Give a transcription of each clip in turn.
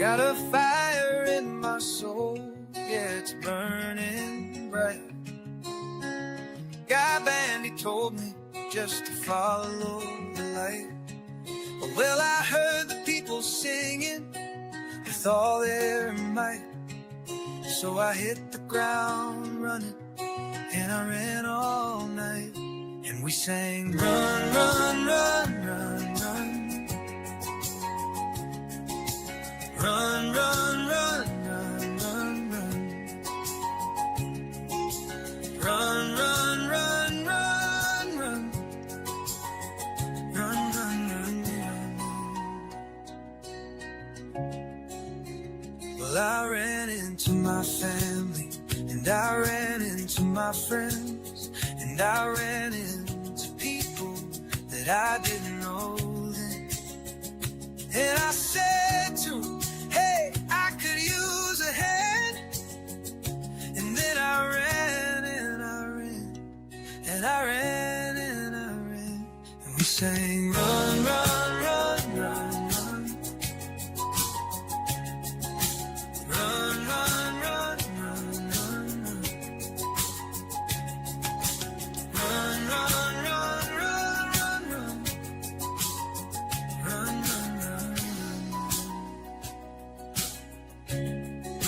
Got a fire in my soul, yeah, it's burning bright. Guy band, he told me just to follow the light. Well, I heard the people singing with all their might. So I hit the ground running, and I ran all night. And we sang, run, run, run, run, run. Run, run, run, run, run, run. Run, run, run, run, run. Run, run, run, run. Well, I ran into my family, and I ran into my friends, and I ran into people that I didn't know then. And I said to them, hey, I could use a hand. And then I ran and I ran, and I ran and I ran. And we sang, run, run, run, run, run. Run, run, run, run, run, run. Run, run, run, run, run, run. Run, run, run, run.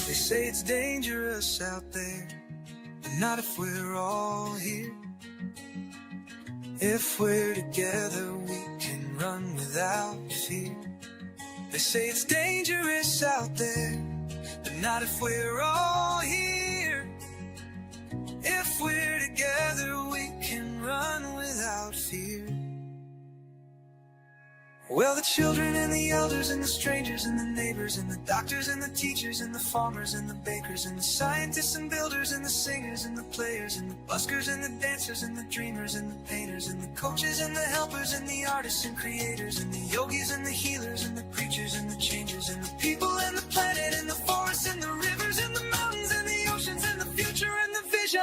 They say it's dangerous out there, but not if we're all here. If we're together, we can run without fear. They say it's dangerous out there, but not if we're all here. If we're together, we can run without fear. Well, the children and the elders and the strangers and the neighbors and the doctors and the teachers and the farmers and the bakers and the scientists and builders and the singers and the players and the buskers and the dancers and the dreamers and the painters and the coaches and the helpers and the artists and creators and the yogis and the healers and the preachers and the changers and the people and the planet and the forests and the rivers and the mountains and the oceans and the future and the vision.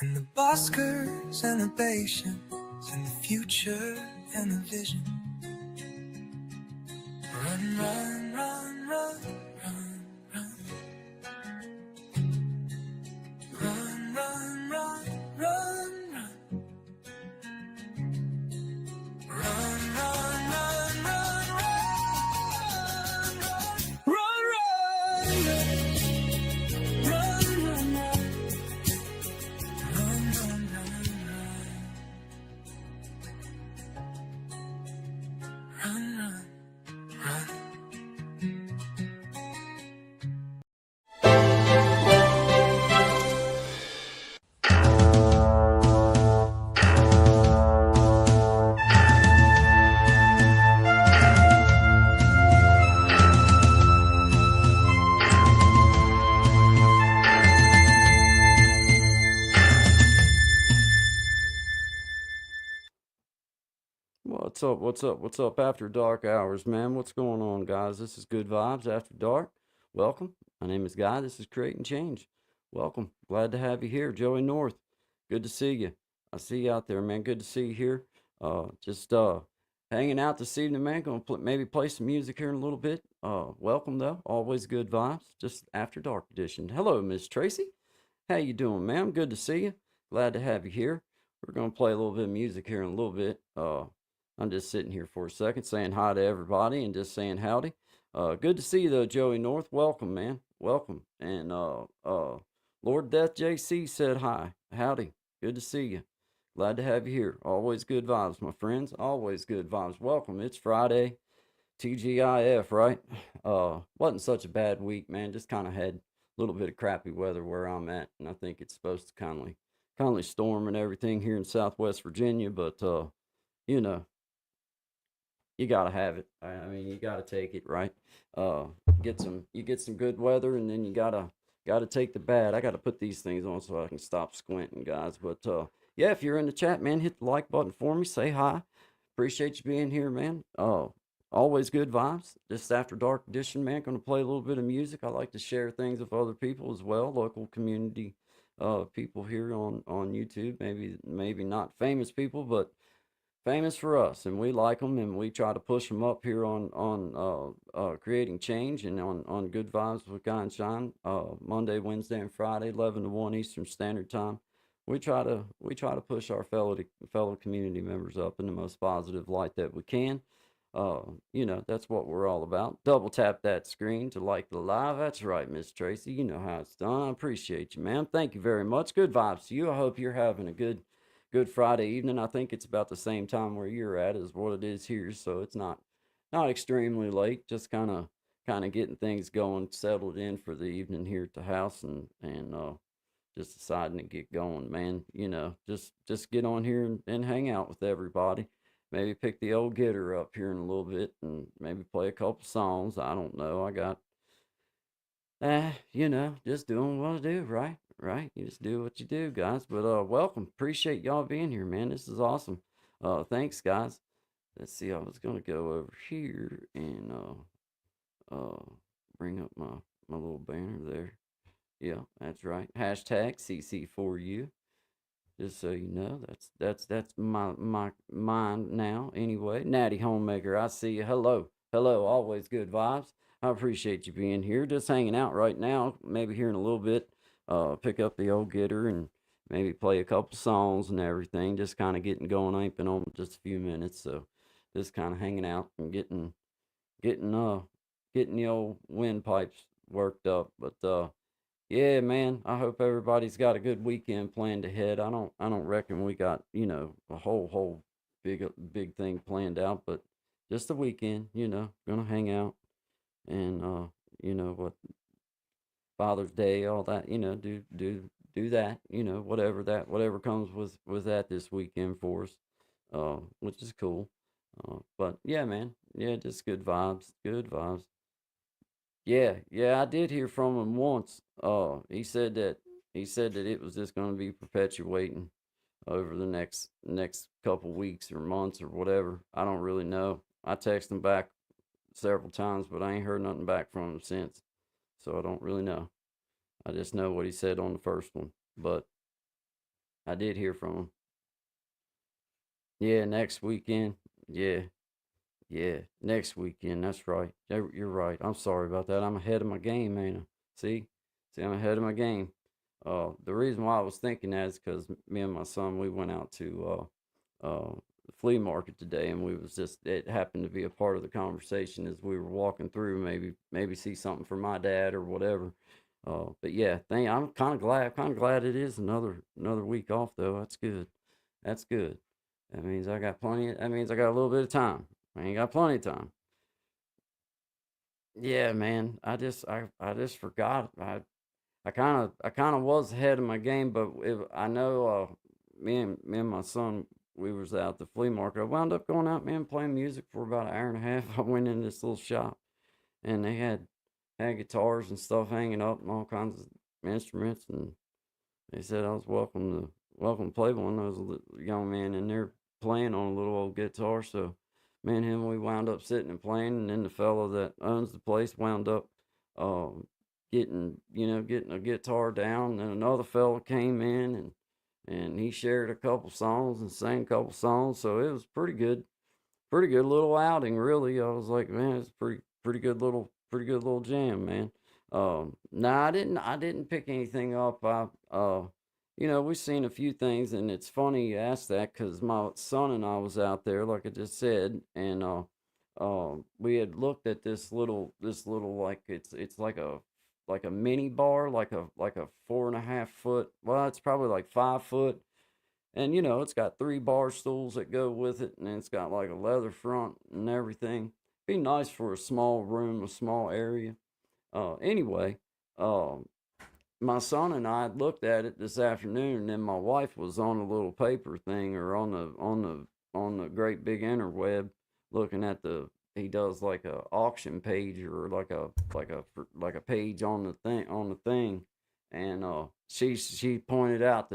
And the buskers and the patience and the future and the vision. Run, run, run, run, run, run. Run, run, run, run, run. Run, run, run, run, run, run. Run, run, run. Run, run, run. What's up? What's up? What's up after dark hours, man? What's going on, guys? This is Good Vibes After Dark. Welcome. My name is Guy. This is Creating Change. Welcome. Glad to have you here. Joey North. Good to see you. I see you out there, man. Good to see you here. Just hanging out this evening, man. Gonna maybe play some music here in a little bit. Welcome though. Always good vibes. Just After Dark edition. Hello, Miss Tracy. How you doing, ma'am? Good to see you. Glad to have you here. We're gonna play a little bit of music here in a little bit. I'm just sitting here for a second saying hi to everybody and just saying howdy. Good to see you though, Joey North. Welcome, man. Welcome. And Lord Death JC said hi. Howdy. Good to see you. Glad to have you here. Always good vibes, my friends. Always good vibes. Welcome. It's Friday. TGIF, right? Wasn't such a bad week, man. Just kind of had a little bit of crappy weather where I'm at, and I think it's supposed to kindly storm and everything here in Southwest Virginia, but you know, you gotta have it. I mean, you gotta take it, right? You get some good weather, and then you gotta take the bad. I gotta put these things on so I can stop squinting, guys. But yeah, if you're in the chat, man, hit the like button for me. Say hi. Appreciate you being here, man. Always good vibes. This After Dark edition, man. Going to play a little bit of music. I like to share things with other people as well, local community people here on YouTube. Maybe not famous people, but famous for us, and we like them, and we try to push them up here on creating change and on Good Vibes with Guy and Shine. Monday, Wednesday, and Friday, 11 to 1 Eastern Standard Time. We try to push our fellow community members up in the most positive light that we can. That's what we're all about. Double tap that screen to like the live. That's right, Miss Tracy. You know how it's done. I appreciate you, ma'am. Thank you very much. Good vibes to you. I hope you're having a good Friday evening. I think it's about the same time where you're at as what it is here, so it's not extremely late. Just kind of getting things going, settled in for the evening here at the house, and just deciding to get going, man. Just get on here and hang out with everybody. Maybe pick the old getter up here in a little bit and maybe play a couple songs. I don't know. I got just doing what I do, right? Right. You just do what you do, guys. But welcome. Appreciate y'all being here, man. This is awesome. Thanks, guys. Let's see. I was gonna go over here and bring up my little banner there. Yeah, that's right. Hashtag CC4U. Just so you know, that's my mine now. Anyway, Natty Homemaker, I see you. Hello. Always good vibes. I appreciate you being here. Just hanging out right now. Maybe here in a little bit, pick up the old getter and maybe play a couple songs and everything. Just kind of getting going. I ain't been on just a few minutes, so just kind of hanging out and getting the old windpipes worked up. But yeah, man. I hope everybody's got a good weekend planned ahead. I don't reckon we got, a whole big thing planned out, but just the weekend, gonna hang out and what Father's Day, all that, do that, whatever comes with that this weekend for us. Which is cool. But yeah, man. Yeah, just good vibes. Good vibes. Yeah, I did hear from him once. He said that it was just going to be perpetuating over the next couple weeks or months or whatever. I don't really know. I texted him back several times, but I ain't heard nothing back from him since. So I don't really know. I just know what he said on the first one, but I did hear from him. Yeah, next weekend. Yeah, yeah, next weekend. That's right. You're right. I'm sorry about that. I'm ahead of my game, man. See, I'm ahead of my game. The reason why I was thinking that is because me and my son we went out to the flea market today, and we was just it happened to be a part of the conversation as we were walking through. Maybe see something for my dad or whatever. But yeah, I'm kind of glad. Kind of glad it is another week off though. That's good. That's good. That means I got a little bit of time. I ain't got plenty of time. Yeah, man. I just forgot. I kind of was ahead of my game, but I know me and my son we was out at the flea market. I wound up going out, man, playing music for about an hour and a half. I went in this little shop and they had guitars and stuff hanging up and all kinds of instruments, and they said I was welcome to play one. There was a young man in there playing on a little old guitar, so me and him we wound up sitting and playing, and then the fellow that owns the place wound up um getting a guitar down, and another fella came in and he shared a couple songs and sang a couple songs, so it was pretty good little outing, really. I was like, man, it's pretty good little jam, man. Nah, I didn't pick anything up. We've seen a few things, and it's funny you asked that because my son and I was out there, like I just said, and we had looked at this little like it's like a mini bar, like a 4.5 foot. Well, it's probably like 5 foot, and it's got three bar stools that go with it, and it's got like a leather front and everything. Be nice for a small room, a small area. Anyway, um, my son and I looked at it this afternoon, and then my wife was on a little paper thing or on the great big interweb looking at the he does like a auction page or like a page on the thing, and she pointed out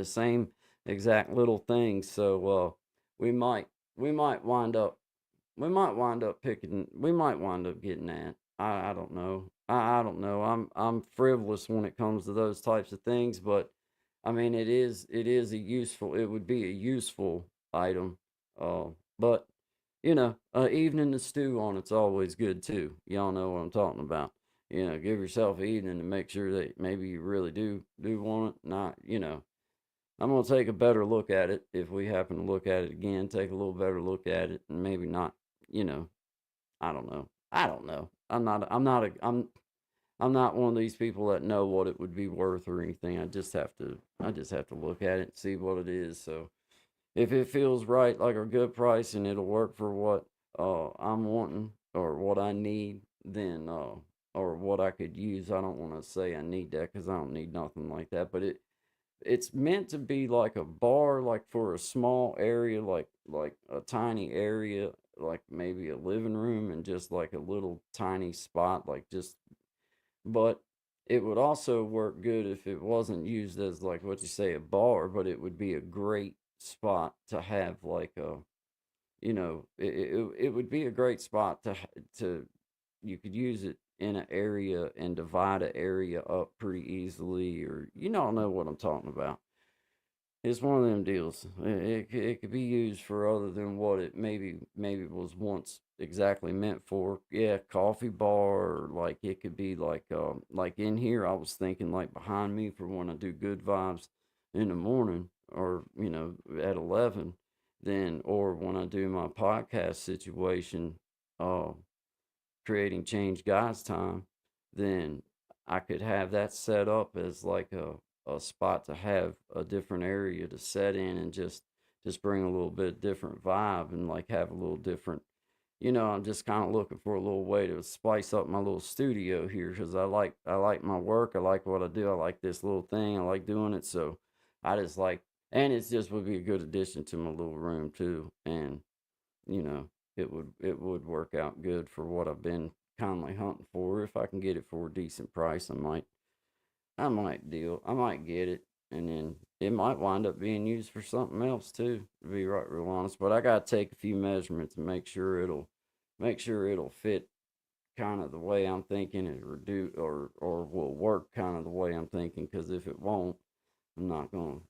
exact little things. So we might we might wind up we might wind up getting that. I don't know. I don't know. I'm frivolous when it comes to those types of things, but I mean it is a useful it would be a useful item. But evening to stew on it's always good too. Y'all know what I'm talking about. Give yourself an evening to make sure that maybe you really do want it. Not, I'm gonna take a better look at it if we happen to look at it again. Take a little better look at it, and maybe not. You know, I don't know. I don't know. I'm not one of these people that know what it would be worth or anything. I just have to look at it and see what it is. So if it feels right, like a good price, and it'll work for what I'm wanting or what I need, then or what I could use. I don't want to say I need that because I don't need nothing like that. But it's meant to be like a bar, like for a small area, like a tiny area, like maybe a living room and just like a little tiny spot, like just. But it would also work good if it wasn't used as like what you say a bar, but it would be a great spot to have like a it would be a great spot to you could use it in an area and divide an area up pretty easily, or know what I'm talking about. It's one of them deals. It could be used for other than what it maybe was once exactly meant for. Yeah, coffee bar, or like it could be like in here. I was thinking like behind me for when I do good vibes in the morning, or at 11, then or when I do my podcast situation, uh, creating change God's time, then I could have that set up as like a spot to have a different area to set in, and just bring a little bit different vibe, and like have a little different. I'm just kind of looking for a little way to spice up my little studio here, because I like my work. I like what I do. I like this little thing. I like doing it. So I just like, and it's just would be a good addition to my little room too. And you know, it would work out good for what I've been kindly hunting for. If I can get it for a decent price, I might get it, and then it might wind up being used for something else too, to be right real honest. But I gotta take a few measurements and make sure it'll fit kind of the way I'm thinking, and reduce or will work kind of the way I'm thinking. Because if it won't, I'm not gonna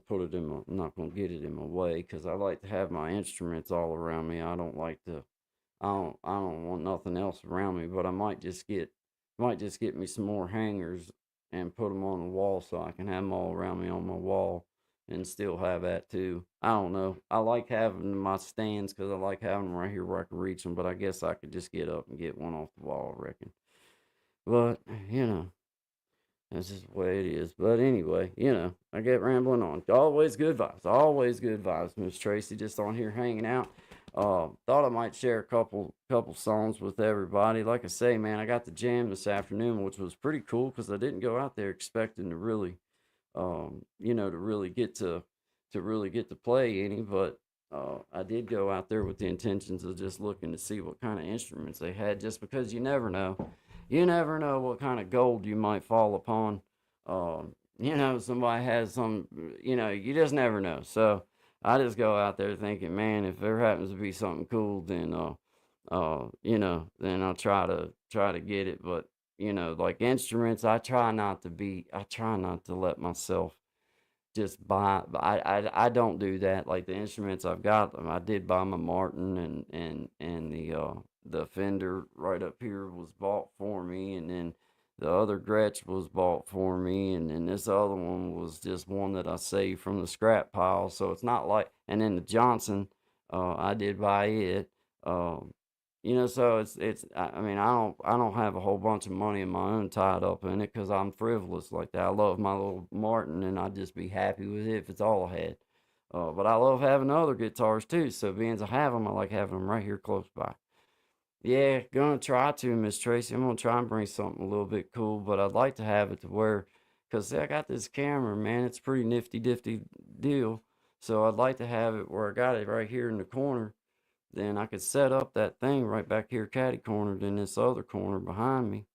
put it in my I'm not gonna get it in my way, because I like to have my instruments all around me. I don't like to I don't want nothing else around me. But I might just get me some more hangers and put them on the wall, so I can have them all around me on my wall, and still have that too. I don't know. I like having my stands because I like having them right here where I can reach them. But I guess I could just get up and get one off the wall, I reckon. But you know, that's just the way it is. But anyway, I get rambling on. Always good vibes. Always good vibes, Miss Tracy. Just on here hanging out. Thought I might share a couple songs with everybody. Like I say, man, I got the jam this afternoon, which was pretty cool because I didn't go out there expecting to really, to really get to play any. But I did go out there with the intentions of just looking to see what kind of instruments they had, just because you never know what kind of gold you might fall upon. Somebody has some, you just never know. So I just go out there thinking, man, if there happens to be something cool, then then I'll try to get it. But like instruments, I try not to let myself just buy. I don't do that. Like the instruments I've got, I did buy my Martin, and the Fender right up here was bought for me, and then the other Gretsch was bought for me, and then this other one was just one that I saved from the scrap pile. So it's not like, and then the Johnson, I did buy it. Um, so I mean, I don't have a whole bunch of money of my own tied up in it because I'm frivolous like that. I love my little Martin, and I'd just be happy with it if it's all I had. But I love having other guitars too. So being as I have them, I like having them right here close by. Yeah, gonna try to, Miss Tracy. I'm gonna try and bring something a little bit cool, but I'd like to have it to where, cause I got this camera, man. It's a pretty nifty, difty deal. So I'd like to have it where I got it right here in the corner. Then I could set up that thing right back here, catty cornered in this other corner behind me,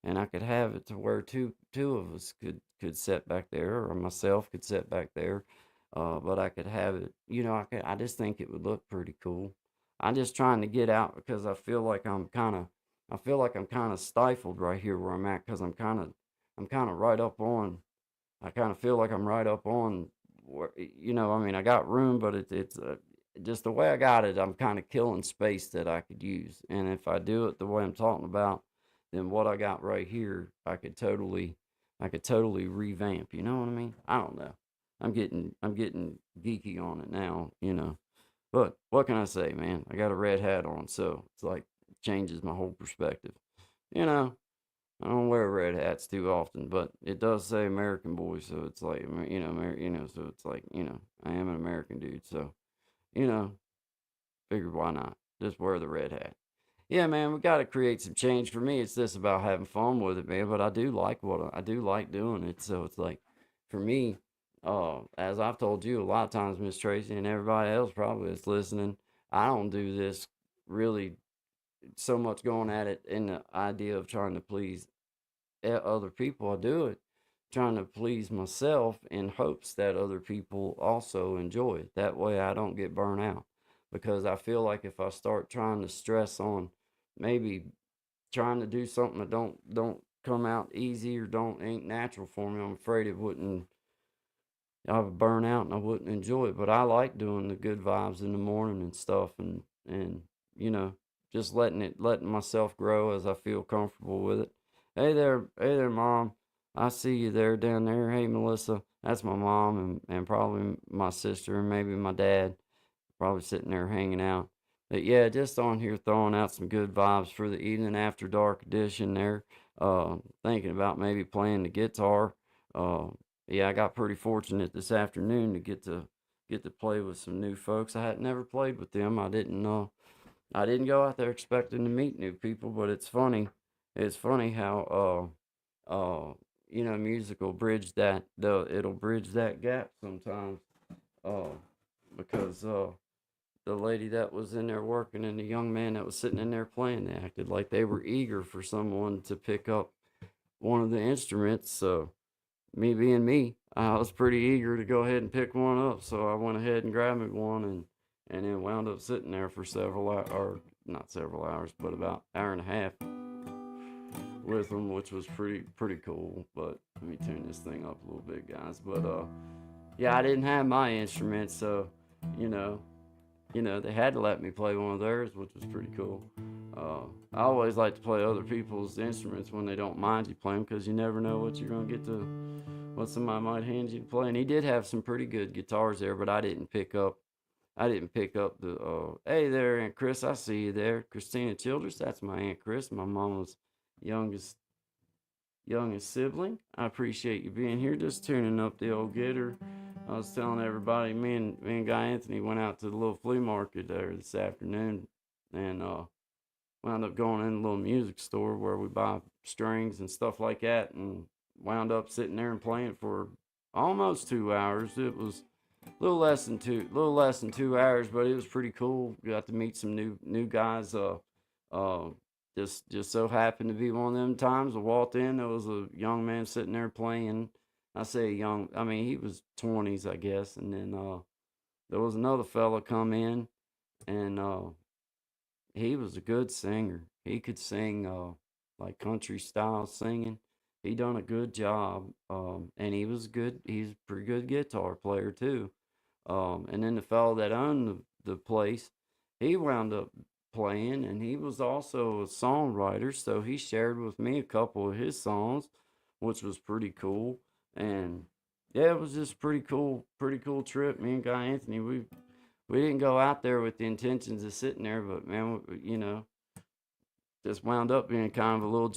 and I could have it to where two of us could sit back there, or myself could sit back there. but I could have it, I just think it would look pretty cool. I'm just trying to get out because I feel like I'm kind of stifled right here where I'm at because I'm kind of right up on, I kind of feel like I'm right up on, I mean, I got room, but it's just the way I got it, I'm kind of killing space that I could use. And if I do it the way I'm talking about, then what I got right here, I could totally revamp. You know what I mean? I don't know. I'm getting geeky on it now. But what can I say, man? I got a red hat on, so it's like changes my whole perspective. You know, I don't wear red hats too often, but it does say American boy, so it's like, so it's like, I am an American dude, so, you know, figured why not? Just wear the red hat. Yeah, man, we got to create some change. For me, it's this about having fun with it, man. But I do like I do like doing it. So it's like, for me, as I've told you a lot of times, Miss Tracy, and everybody else probably that's listening, I don't do this really so much going at it in the idea of trying to please other people. I do it trying to please myself in hopes that other people also enjoy it. That way I don't get burnt out. Because I feel like if I start trying to stress on maybe trying to do something that don't come out easy or don't ain't natural for me, I'm afraid it wouldn't, I would burn out and I wouldn't enjoy it. But I like doing the good vibes in the morning and stuff, and you know, just letting myself grow as I feel comfortable with it. Hey there, mom. I see you there down there. Hey, Melissa. That's my mom and probably my sister and maybe my dad. Probably sitting there hanging out. But yeah, just on here throwing out some good vibes for the evening after dark edition there. Thinking about maybe playing the guitar. Uh, yeah, I got pretty fortunate this afternoon to get to play with some new folks. I had never played with them. I didn't go out there expecting to meet new people, but it's funny. It's funny how music will bridge it'll bridge that gap sometimes. Uh, because the lady that was in there working and the young man that was sitting in there playing, they acted like they were eager for someone to pick up one of the instruments. So me being me, I was pretty eager to go ahead and pick one up. So I went ahead and grabbed me one and then wound up sitting there for several hours, or not several hours, but about hour and a half with them, which was pretty cool. But let me tune this thing up a little bit, guys. But yeah, I didn't have my instrument, so you know, they had to let me play one of theirs, which was pretty cool. I always like to play other people's instruments when they don't mind you playing, because you never know what you're gonna get to, what somebody might hand you to play. And he did have some pretty good guitars there, but I didn't pick up. I didn't pick up the. Hey there, Aunt Chris. I see you there, Christina Childress. That's my Aunt Chris, my mama's youngest youngest sibling. I appreciate you being here, just tuning up the old getter. I was telling everybody, me and Guy Anthony went out to the little flea market there this afternoon, and wound up going in a little music store where we buy strings and stuff like that, and wound up sitting there and playing for almost 2 hours. It was little less than 2 hours, but it was pretty cool. Got to meet some new guys. Uh, just so happened to be one of them times. I walked in, there was a young man sitting there playing. I say young, I mean he was 20s, I guess. And then there was another fella come in, and he was a good singer. He could sing like country style singing. He done a good job, and he was good. He's a pretty good guitar player too. And then the fellow that owned the place, he wound up playing, and he was also a songwriter. So he shared with me a couple of his songs, which was pretty cool. And yeah, it was just pretty cool trip. Me and Guy Anthony, we didn't go out there with the intentions of sitting there, but man, just wound up being kind of a little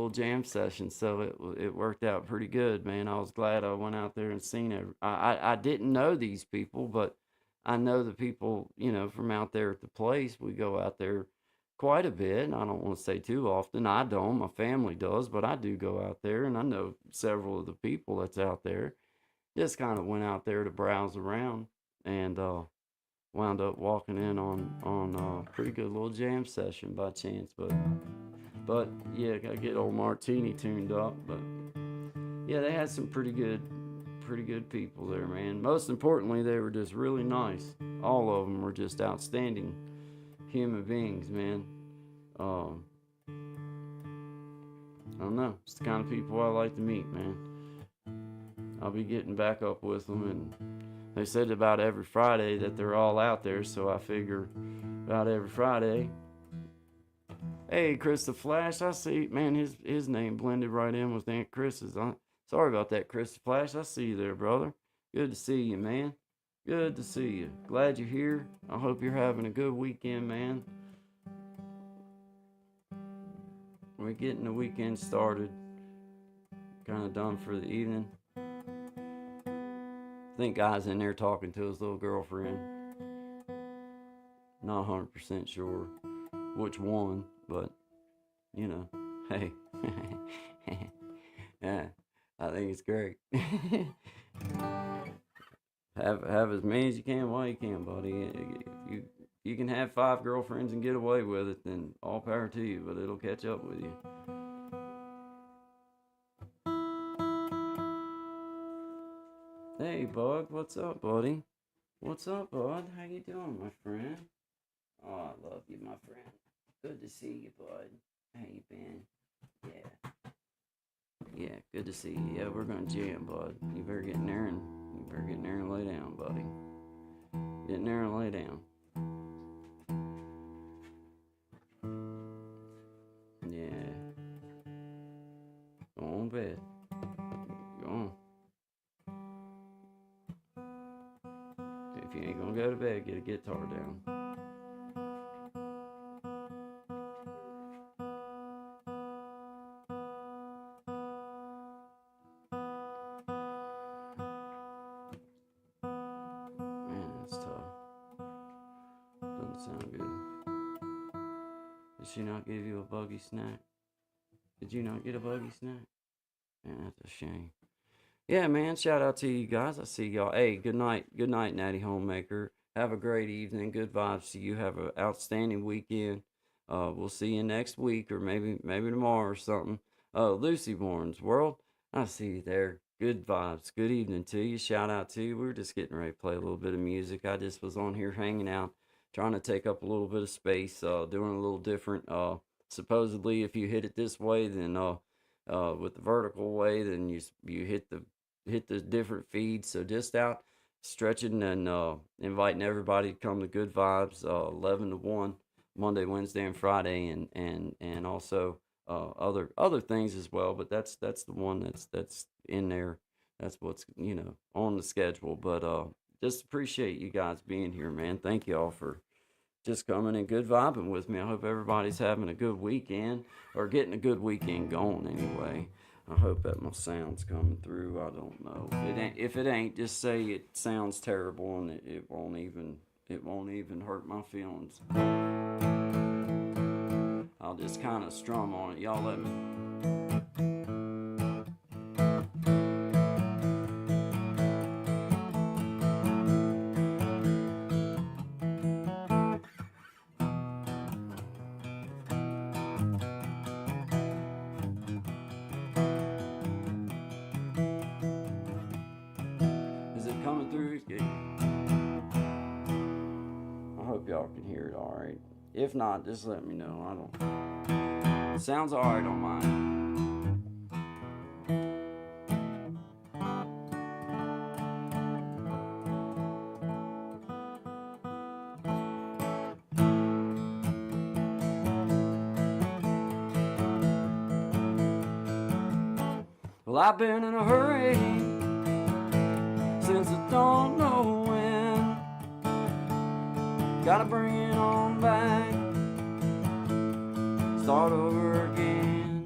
jam session. So it worked out pretty good, man. I was glad I went out there and seen it. I didn't know these people, but I know the people, from out there at the place. We go out there quite a bit. I don't want to say too often. I don't. My family does, but I do go out there, and I know several of the people that's out there. Just kind of went out there to browse around, and wound up walking in on a pretty good little jam session by chance. But yeah, gotta get old Martini tuned up. But yeah, they had some pretty good people there, man. Most importantly, they were just really nice. All of them were just outstanding human beings, man. Um, I don't know. It's the kind of people I like to meet, man. I'll be getting back up with them, and they said about every Friday that they're all out there, so I figure about every Friday. Hey, Chris the Flash, I see, man, his name blended right in with Aunt Chris's. Sorry about that, Chris the Flash. I see you there, brother. Good to see you, man. Good to see you. Glad you're here. I hope you're having a good weekend, man. We're getting the weekend started. Kind of done for the evening. I think guy's in there talking to his little girlfriend. Not 100% sure which one, but you know, hey. Yeah, I think it's great. have as many as you can while you can, buddy. If you can have 5 girlfriends and get away with it, then all power to you, but it'll catch up with you. Hey, Bug, what's up, buddy? What's up, bud? How you doing, my friend? Oh, I love you, my friend. Good to see you, bud. How you been? Yeah. Yeah, good to see you. Yeah, we're gonna jam, bud. You better get in there and lay down, buddy. Get in there and lay down. Yeah. Go on bed. Go on. If you ain't gonna go to bed, get a guitar down. Man, that's tough. Doesn't sound good. Did she not give you a buggy snack? Did you not get a buggy snack? Man, that's a shame. Yeah, man, shout out to you guys. I see y'all. Hey, good night, Natty Homemaker. Have a great evening. Good vibes to you. Have an outstanding weekend. We'll see you next week, or maybe tomorrow or something. Lucy Warren's World, I see you there. Good vibes. Good evening to you. Shout out to you. We were just getting ready to play a little bit of music. I just was on here hanging out, trying to take up a little bit of space, doing a little different. Supposedly, if you hit it this way, then with the vertical way, then you hit the different feeds. So just out stretching and inviting everybody to come to Good Vibes 11 to 1 Monday, Wednesday, and Friday, and also other things as well. But that's the one that's in there. That's what's on the schedule. But just appreciate you guys being here, man. Thank you all for just coming and good vibing with me. I hope everybody's having a good weekend, or getting a good weekend going anyway. I hope that my sound's coming through. I don't know. If it ain't, just say it sounds terrible, and it won't even hurt my feelings. I'll just kind of strum on it. Y'all let me. Y'all can hear it all right. If not, just let me know. It sounds all right on mine. Well, I've been in a hurry since I don't know when. Gotta bring it on back, start over again.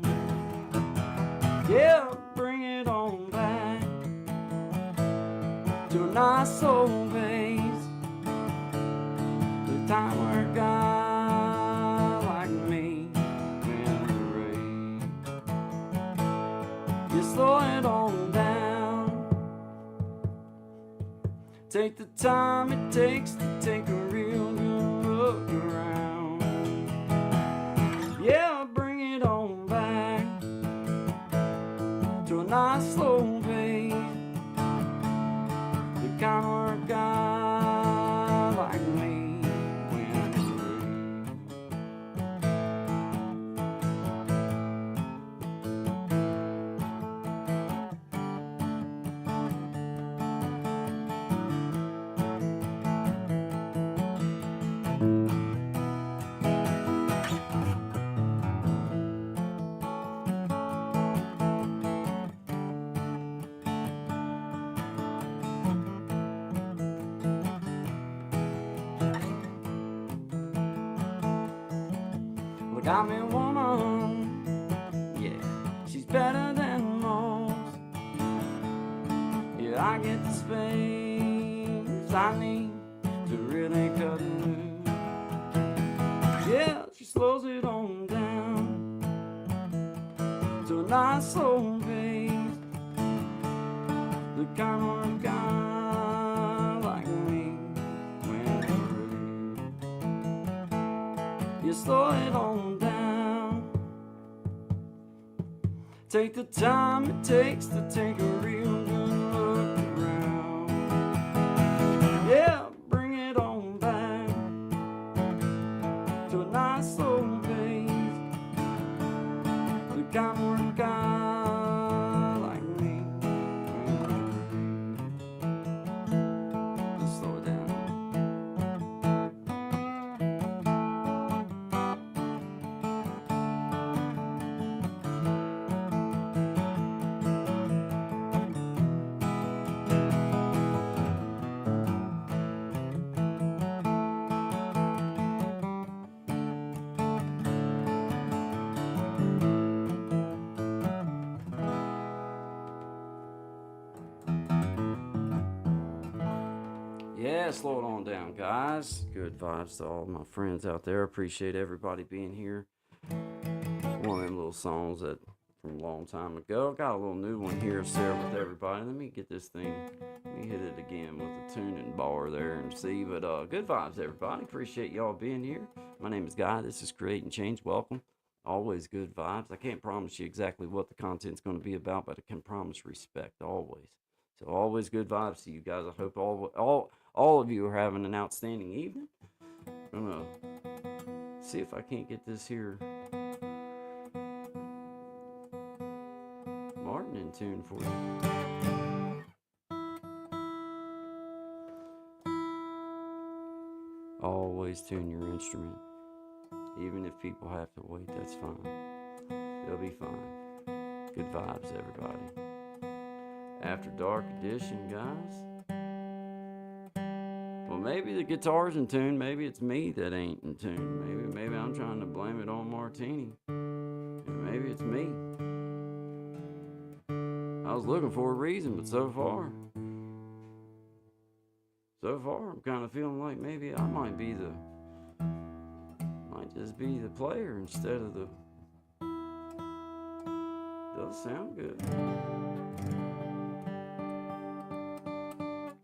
Yeah, bring it on back to a nice old base, the time where a guy like me ran the race. You slow it on down, take the time it takes to take a real good look around. Yeah, bring it on back to a nice slow pace, got me a woman, yeah, she's better than most. Yeah, I get the space I need to really cut loose. Yeah, she slows it on down to a nice slow pace, the kind of guy like me when you're ready. You slow it on down, take the time it takes to take a real good look around. Yeah, bring it on back to a nice slow pace, the kind of guy like me. Just slow it down. Yeah, slow it on down, guys. Good vibes to all my friends out there. Appreciate everybody being here. One of them little songs that from a long time ago. Got a little new one here to share with everybody. Let me get this thing. Let me hit it again with the tuning bar there and see. But good vibes, everybody. Appreciate y'all being here. My name is Guy. This is Create and Change. Welcome. Always good vibes. I can't promise you exactly what the content's going to be about, but I can promise respect always. So always good vibes to you guys. I hope all of you are having an outstanding evening. I'm gonna see if I can't get this here Martin in tune for you. Always tune your instrument. Even if people have to wait, that's fine. They'll be fine. Good vibes, everybody. After Dark Edition, guys. Well, maybe the guitar's in tune. Maybe it's me that ain't in tune. Maybe I'm trying to blame it on Martini. And maybe it's me. I was looking for a reason, but so far I'm kind of feeling like maybe I might just be the player instead of the. Does sound good.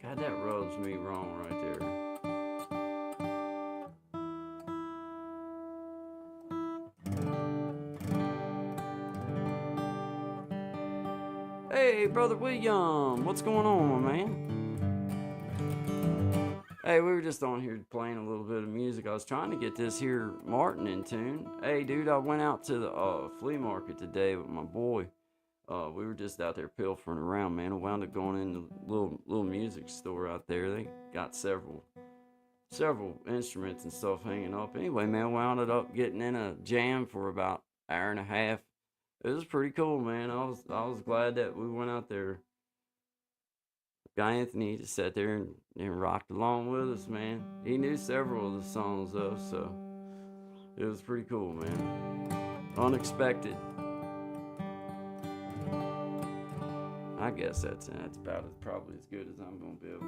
God, that rubs me wrong right there. Hey, Brother William, what's going on, my man? Hey, we were just on here playing a little bit of music. I was trying to get this here Martin in tune. Hey, dude, I went out to the flea market today with my boy. We were just out there pilfering around, man. I wound up going in the little music store out there. They got several instruments and stuff hanging up. Anyway, man, I wound up getting in a jam for about an hour and a half. It was pretty cool, man. I was glad that we went out there. Guy Anthony just sat there and rocked along with us, man. He knew several of the songs though, so it was pretty cool, man. Unexpected. I guess that's about probably as good as I'm gonna be able to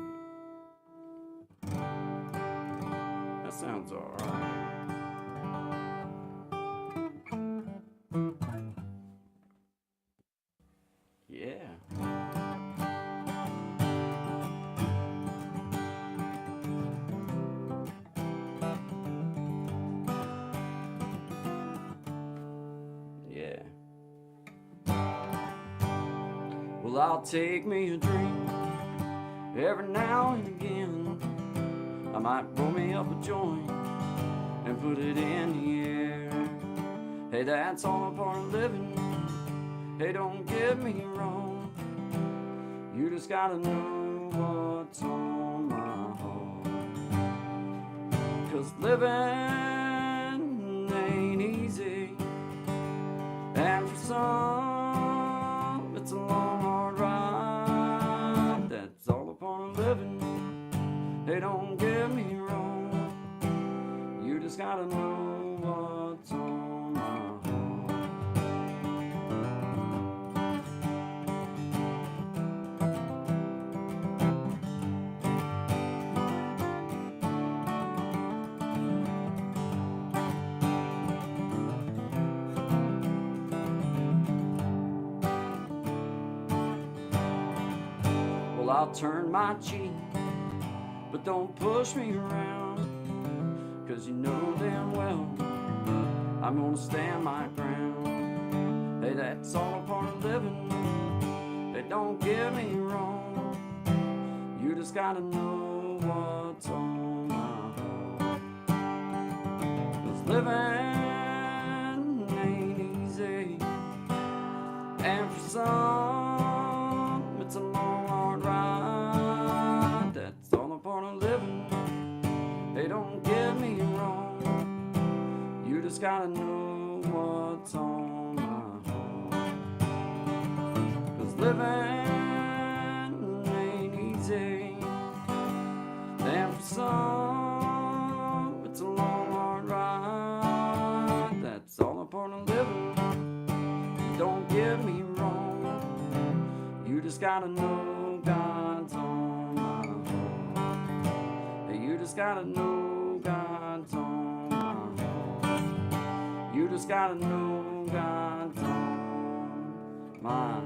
get. That sounds alright. Yeah. Well, I'll take me a drink every now and again. I might roll me up a joint and put it in the air. Hey, that's all a part of living. Hey, don't get me wrong. You just gotta know what's on my heart. 'Cause living ain't easy, and for some it's a long hard ride. That's all a part of living. Hey, don't get me wrong. You just gotta know what's on well, I'll turn my cheek, but don't push me around, 'cause you know damn well I'm gonna stand my ground. Hey, that's all a part of living. Hey, don't get me wrong, you just gotta know what's on my heart. 'Cause living ain't easy, and for some it's a long hard ride. That's all a part of living. Hey, don't get me wrong, you just gotta know what's on my heart. 'Cause living ain't easy, and for some it's a long hard ride. That's all a part of living. Don't get me wrong, you just gotta know God's on my heart. Hey, you just gotta know God's on my heart. You just gotta know God's on my heart.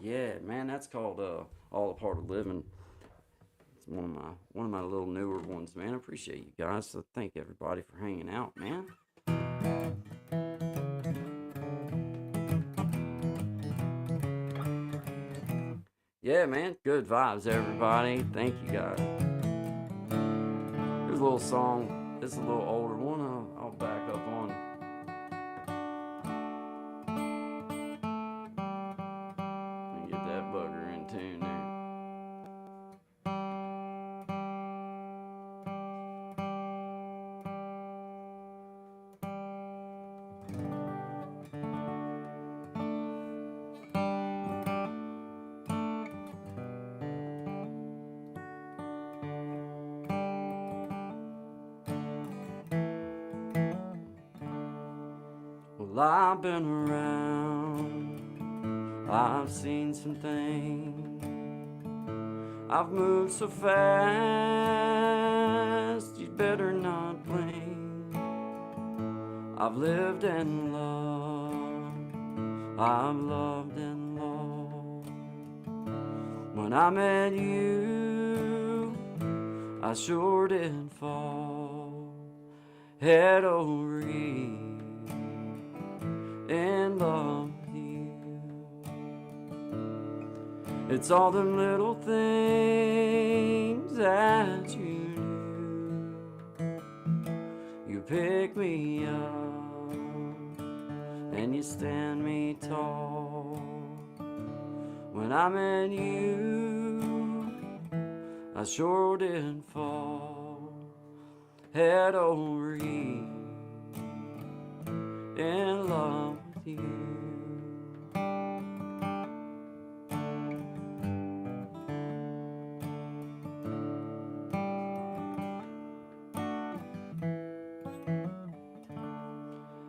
Yeah, man, that's called All a Part of Living. It's one of my little newer ones, man. I appreciate you guys. So thank everybody for hanging out, man. Yeah, man, good vibes, everybody. Thank you, guys. Here's a little song. This is a little older one. I'll back up on. Let me get that bugger in tune there. Well, I've been around, I've seen some things, I've moved so fast, you'd better not blink. I've lived and loved, I've loved and lost. When I met you, I sure did fall head over heels in love with you. It's all them little things that you do. You pick me up and you stand me tall. When I met you, I sure did fall head over heels in love with you.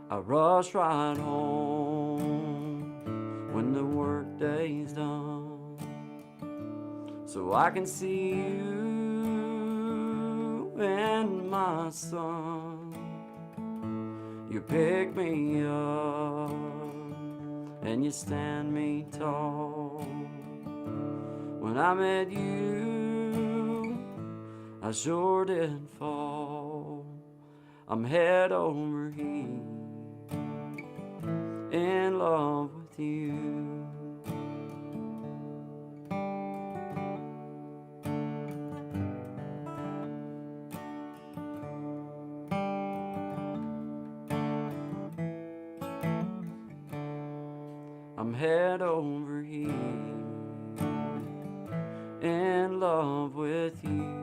I rush right home when the work day's done, so I can see you and my son. You pick me up and you stand me tall. When I met you, I sure did fall. I'm head over heels in love with you. I'm head over heels in love with you.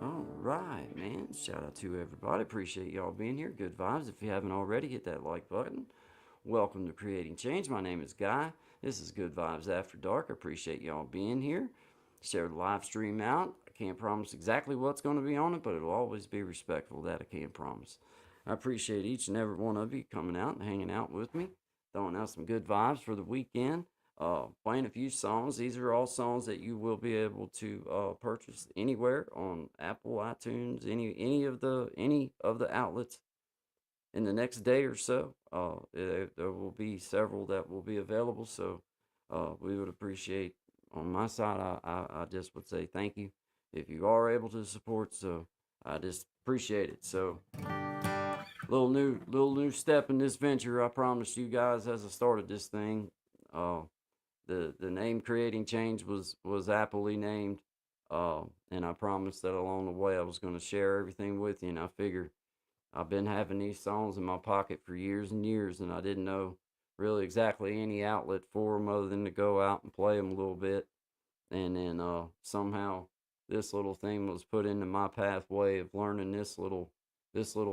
All right, man. Shout out to everybody. Appreciate y'all being here. Good vibes. If you haven't already, hit that like button. Welcome to Creating Change. My name is Guy. This is Good Vibes After Dark. I appreciate y'all being here. Share the live stream out. can't promise exactly what's going to be on it, but it'll always be respectful. That I can promise. I appreciate each and every one of you coming out and hanging out with me, throwing out some good vibes for the weekend. Playing a few songs. These are all songs that you will be able to purchase anywhere on Apple, iTunes, any of the outlets in the next day or so. There will be several that will be available. So we would appreciate, on my side, I just would say thank you if you are able to support. So I just appreciate it. So little new step in this venture. I promised you guys as I started this thing. The name Creating Change was aptly named. And I promised that along the way I was going to share everything with you. And I figure I've been having these songs in my pocket for years and years, and I didn't know really exactly any outlet for them other than to go out and play them a little bit. And then somehow this little thing was put into my pathway of learning this little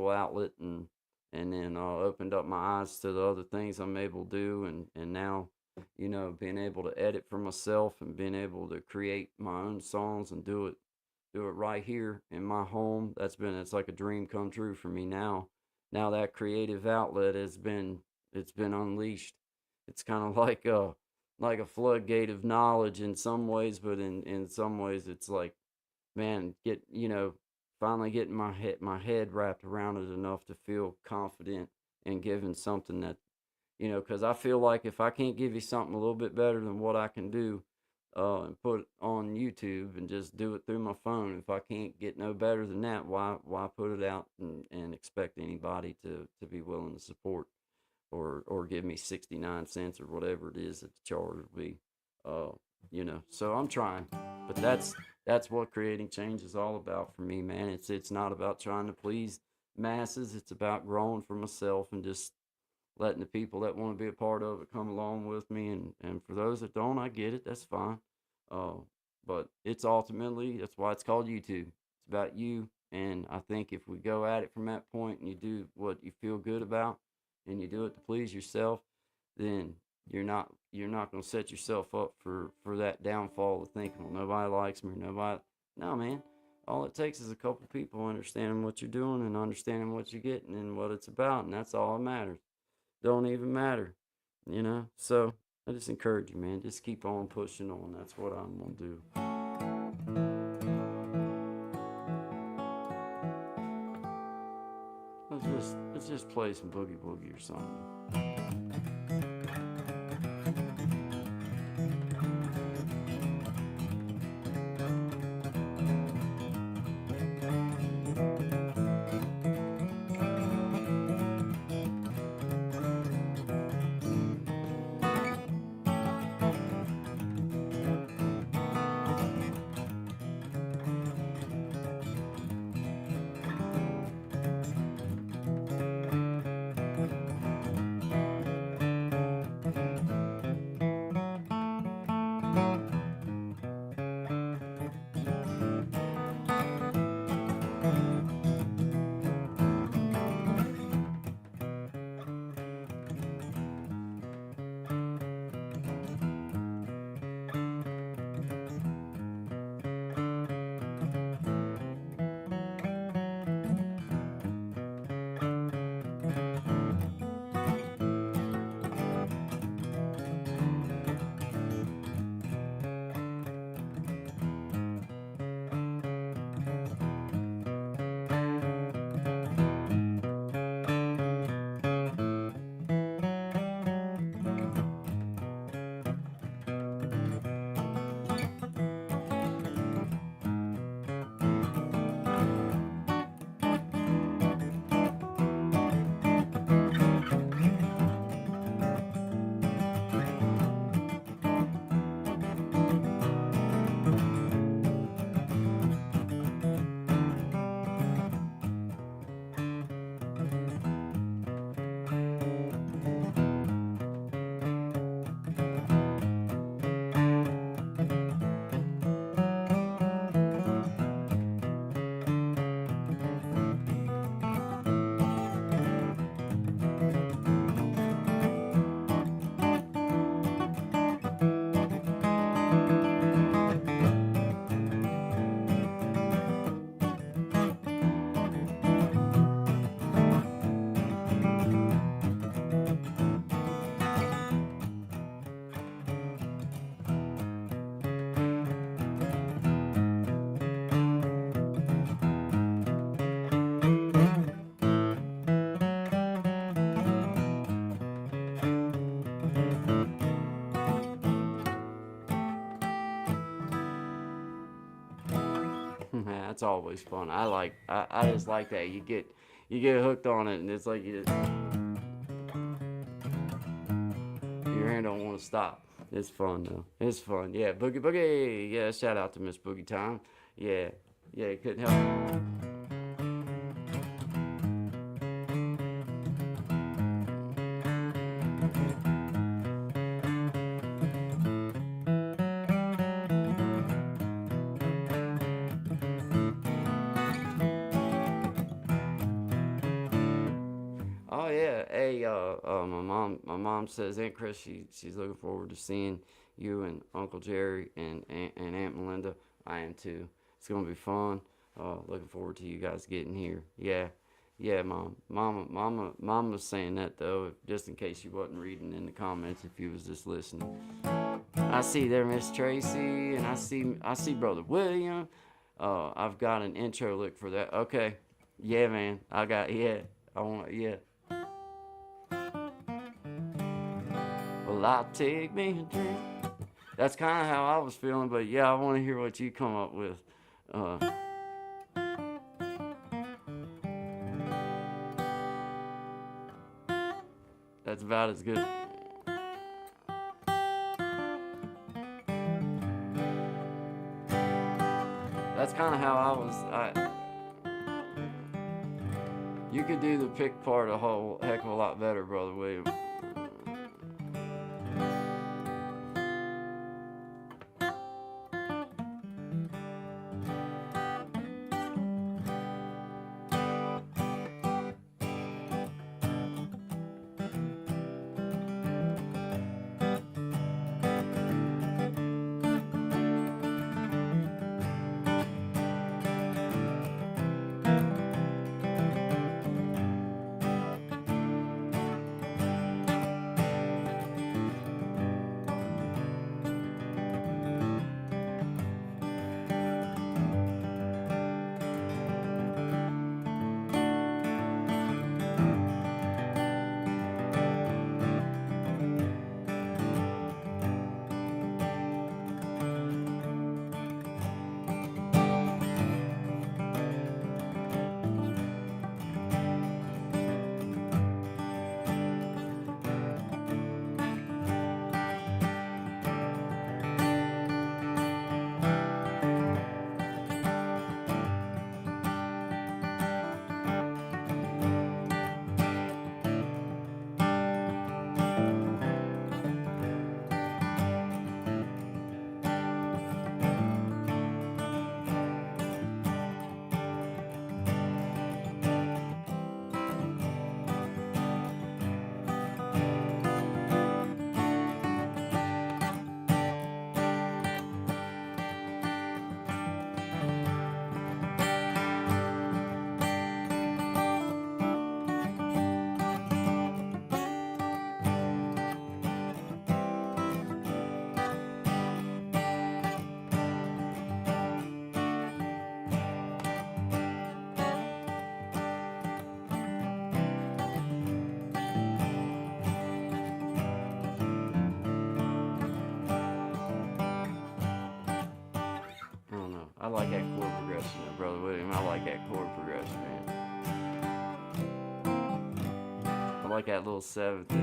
outlet, and then opened up my eyes to the other things I'm able to do, and now, being able to edit for myself and being able to create my own songs and do it right here in my home. It's like a dream come true for me now. Now that creative outlet it's been unleashed. It's kind of like a floodgate of knowledge in some ways, but in some ways it's like, man, finally getting my head wrapped around it enough to feel confident in giving something that, because I feel like if I can't give you something a little bit better than what I can do, and put it on YouTube and just do it through my phone, if I can't get no better than that, why put it out and expect anybody to be willing to support, or give me 69 cents or whatever it is that the charge will be. So I'm trying, but that's what Creating Change is all about for me, man. It's not about trying to please masses. It's about growing for myself and just letting the people that want to be a part of it come along with me. And for those that don't, I get it. That's fine. Uh, but it's ultimately, that's why it's called YouTube. It's about you. And I think if we go at it from that point and you do what you feel good about and you do it to please yourself, then you're not going to set yourself up for that downfall of thinking, well, nobody likes me or nobody. No, man. All it takes is a couple people understanding what you're doing and understanding what you're getting and what it's about, and that's all that matters. Don't even matter. So I just encourage you, man. Just keep on pushing on. That's what I'm gonna do. Let's just play some boogie woogie or something. That's always fun. I just like that. You get hooked on it, and it's like your hand don't want to stop. It's fun though. It's fun. Yeah, boogie boogie. Yeah, shout out to Miss Boogie Time. Yeah, yeah, couldn't help. Oh yeah, hey, my mom says Aunt Chris, she's looking forward to seeing you and Uncle Jerry and Aunt Melinda. I am too. It's gonna be fun. Looking forward to you guys getting here. Yeah, yeah, mom was saying that though, just in case you wasn't reading in the comments if you was just listening. I see there Miss Tracy, and I see Brother William. I've got an intro lick for that. Okay, yeah, man, I want yeah. Well, I'll take me a drink. That's kind of how I was feeling, but yeah, I want to hear what you come up with. That's about as good. That's kind of how I was. You could do the pick part a whole heck of a lot better, Brother William. I don't know. I like that chord progression, though, Brother William. I like that chord progression, man. I like that little seventh.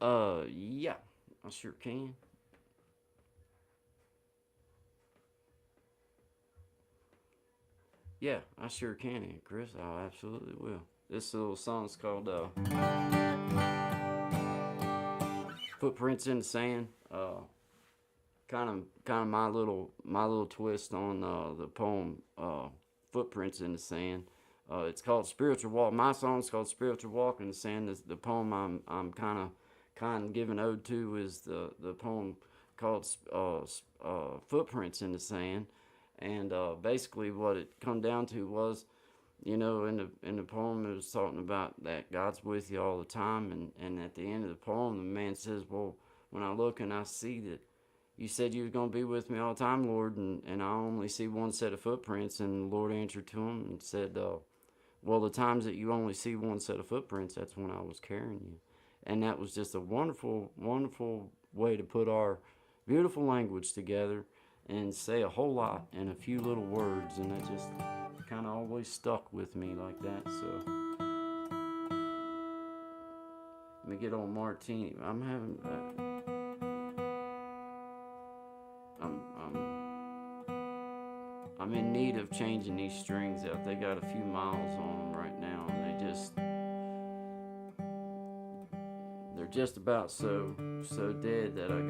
Yeah, I sure can. Yeah, I sure can, Chris. I absolutely will. This little song's called "Footprints in the Sand." Kind of my little twist on the poem "Footprints in the Sand." It's called "Spiritual Walk." My song's called "Spiritual Walk in the Sand." The poem I'm kind of giving ode to is the poem called "Footprints in the Sand," and basically what it come down to was, in the poem it was talking about that God's with you all the time, and at the end of the poem the man says, well, when I look and I see that you said you was going to be with me all the time, Lord, and I only see one set of footprints. And the Lord answered to him and said, well, the times that you only see one set of footprints, that's when I was carrying you. And that was just a wonderful, wonderful way to put our beautiful language together and say a whole lot in a few little words. And that just kind of always stuck with me like that. So let me get on Martini. I'm in need of changing these strings out. They got a few miles on them right now, and they're just about so dead that I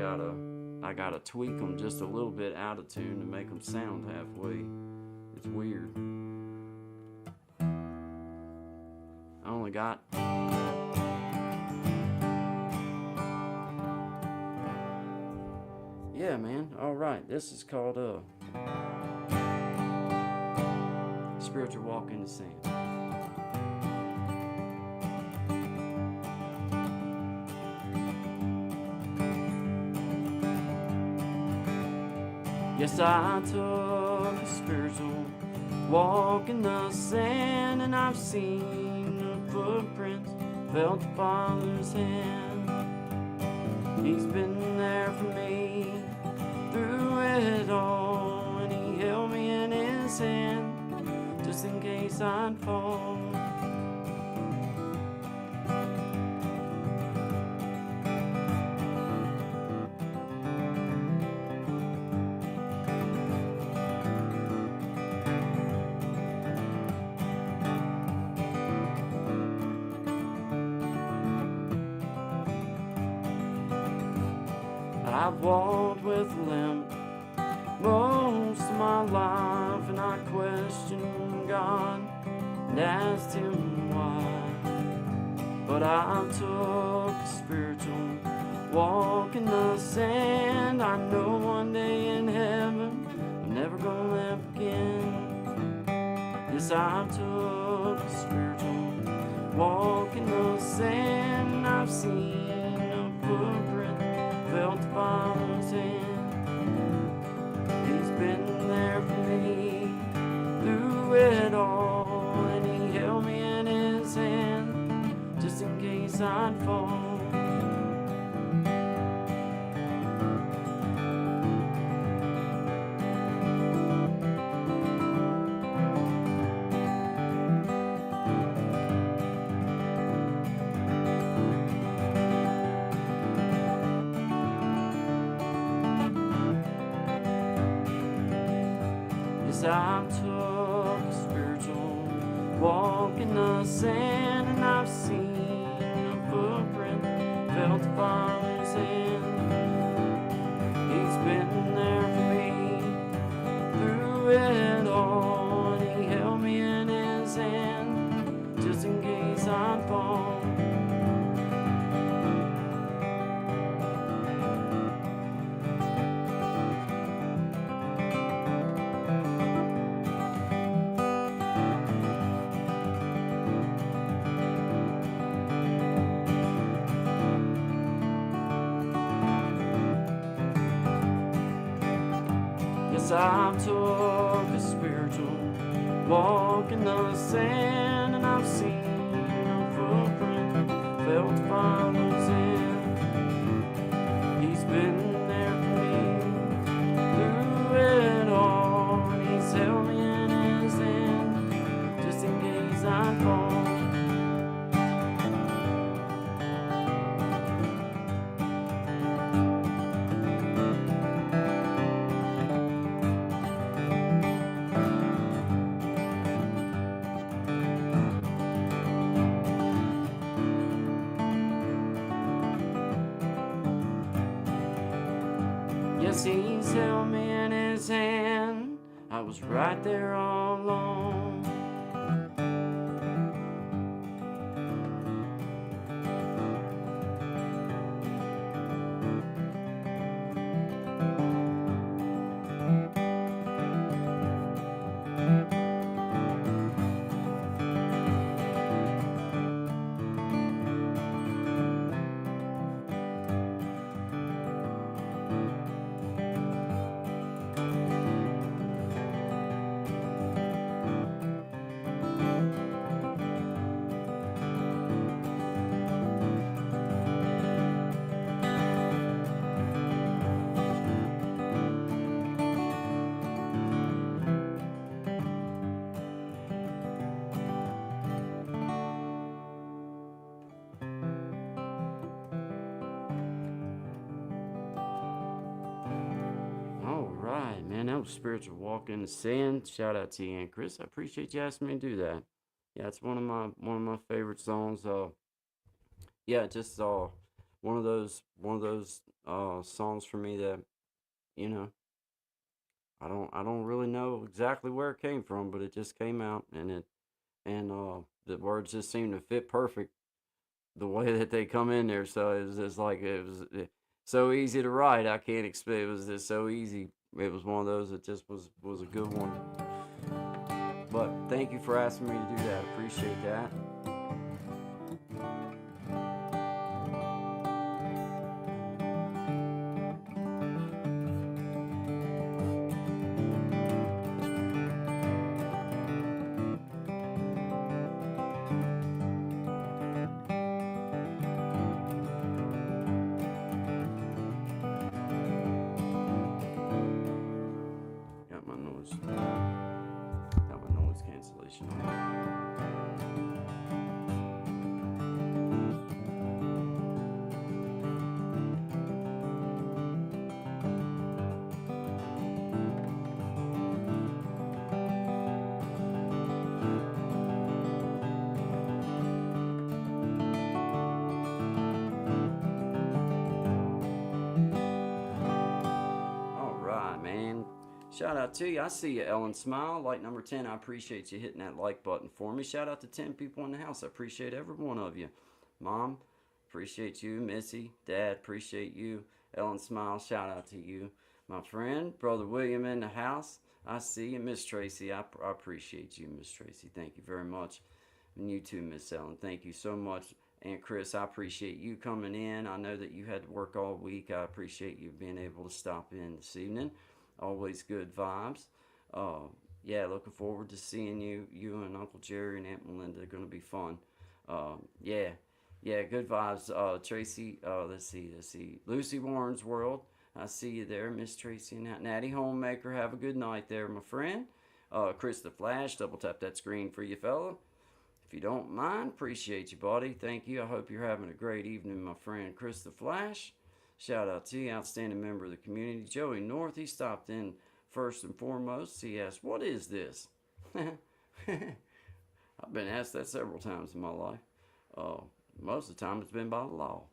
gotta tweak them just a little bit out of tune to make them sound halfway. It's weird. I only got yeah, man. All right, this is called Spiritual Walk in the Sand. Yes, I took a spiritual walk in the sand, and I've seen the footprints, felt the Father's hand. He's been there for me through it all, and he held me in his hand just in case I'd fall. I've walked with a limp most of my life, and I questioned God and asked him why. But I took a spiritual walk in the sand. I know one day in heaven I'm never gonna limp again. Yes, I took a spiritual walk in the sand, and I've seen a footprint, felt the Father's hand. He's been there for me through it all, and he held me in his hand just in case I'd fall. I took a spiritual walk in the sand, and I've seen a footprint, felt the Father's hand. He's been there for me through it all, and he held me in his hand just in case I'd fall. I took a spiritual walk in the sand, and I've seen a footprint, felt the Father's hand. He's been there for me through it all, and he's held me in his hand just in case I fall. Yes, he's held me in his hand. I was right there all along. All right, man. That was Spiritual Walk in the Sand. Shout out to you and Chris. I appreciate you asking me to do that. Yeah, it's one of my favorite songs. Yeah, just one of those songs for me that, you know, I don't really know exactly where it came from, but it just came out, and the words just seem to fit perfect the way that they come in there. So it was just like it was so easy to write. I can't explain. It was just so easy. It was one of those that just was a good one. But thank you for asking me to do that. Appreciate that. Got my noise cancellation on. All right, man. Shout out to you. I see you, Ellen Smile. Like number 10, I appreciate you hitting that like button for me. Shout out to 10 people in the house. I appreciate every one of you. Mom, appreciate you. Missy, Dad, appreciate you. Ellen Smile, shout out to you. My friend, Brother William in the house. I see you. Miss Tracy, I appreciate you, Miss Tracy. Thank you very much. And you too, Miss Ellen. Thank you so much. And Chris, I appreciate you coming in. I know that you had to work all week. I appreciate you being able to stop in this evening. Always good vibes. Uh, yeah, looking forward to seeing you. You and Uncle Jerry and Aunt Melinda are going to be fun. Yeah, yeah, good vibes. Tracy, let's see. Lucy Warren's World. I see you there, Miss Tracy. And Natty Homemaker, have a good night there, my friend. Chris the Flash, double tap that screen for you, fella. If you don't mind, appreciate you, buddy. Thank you. I hope you're having a great evening, my friend Chris the Flash. Shout out to you, outstanding member of the community. Joey North, he stopped in first and foremost. He asked, "What is this?" I've been asked that several times in my life. Uh, Most of the time, it's been by the law.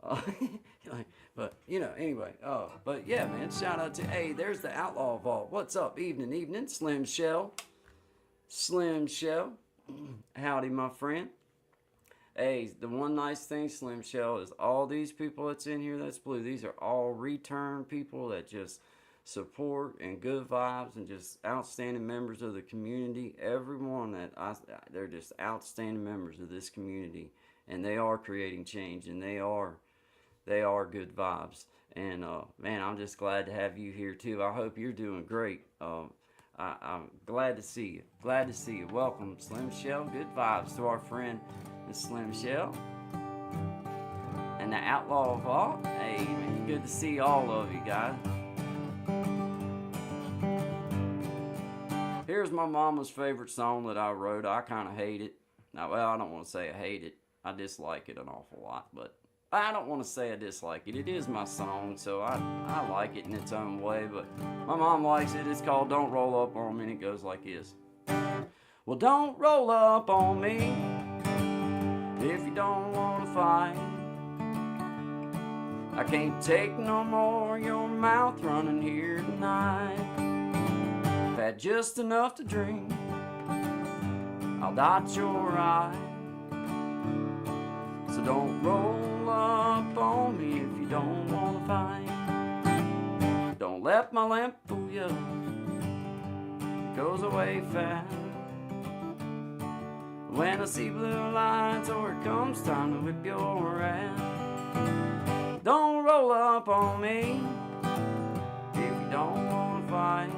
Uh, but anyway. But yeah, man. Shout out to there's the Outlaw Vault. What's up? Evening, Slim Shell. Howdy, my friend. Hey, the one nice thing, Slim Shell, is all these people that's in here that's blue, these are all return people that just support and good vibes and just outstanding members of the community. Everyone they're just outstanding members of this community, and they are creating change, and they are good vibes. And man, I'm just glad to have you here too. I hope you're doing great. I'm glad to see you. Welcome, Slim Shell. Good vibes to our friend, Miss Slim Shell. And the Outlaw Vault. Hey, man, good to see all of you guys. Here's my mama's favorite song that I wrote. I kind of hate it. Now, well, I don't want to say I hate it. I dislike it an awful lot, but I don't want to say I dislike it. It is my song, so I like it in its own way, but my mom likes it. It's called Don't Roll Up On Me, and it goes like this. Well, don't roll up on me if you don't want to fight. I can't take no more your mouth running here tonight. I've had just enough to drink. I'll dot your I. So don't roll up on me if you don't wanna fight. Don't let my limp fool you. It goes away fast. When I see blue lights or it comes time to whip your ass. Don't roll up on me if you don't wanna fight.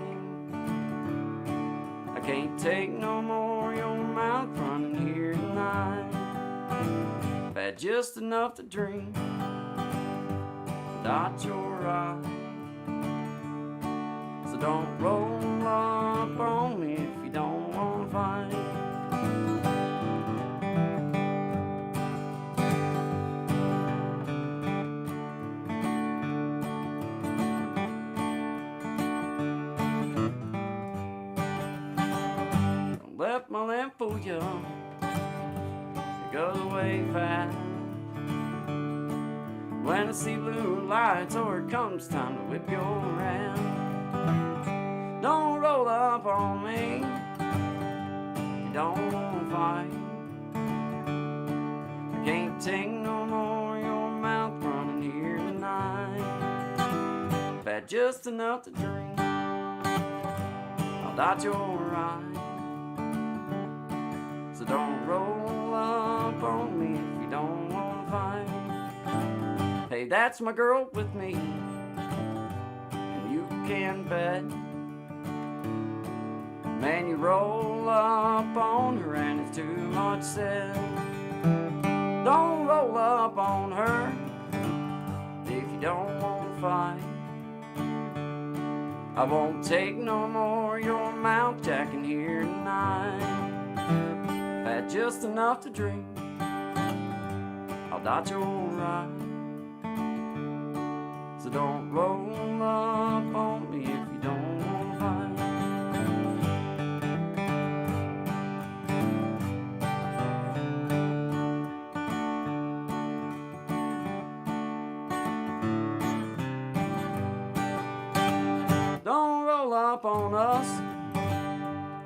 I can't take no more your mouth running here tonight. I've had just enough to drink. Dot your I. So don't roll up on me if you don't wanna fight. Let my lamp fool you. It goes away fast. When I see blue lights or it comes time to whip your ass. Don't roll up on me. You don't wanna fight. I can't take no more your mouth running here tonight. I've had just enough to drink. I'll dot your I. So don't roll up on me if you don't wanna fight. Hey, that's my girl with me, and you can bet. Man, you roll up on her and it's too much said. Don't roll up on her if you don't wanna fight. I won't take no more your mouth jacking here tonight. Had just enough to drink. I'll dot your I. So don't roll up on me if you don't wanna fight. Don't roll up on us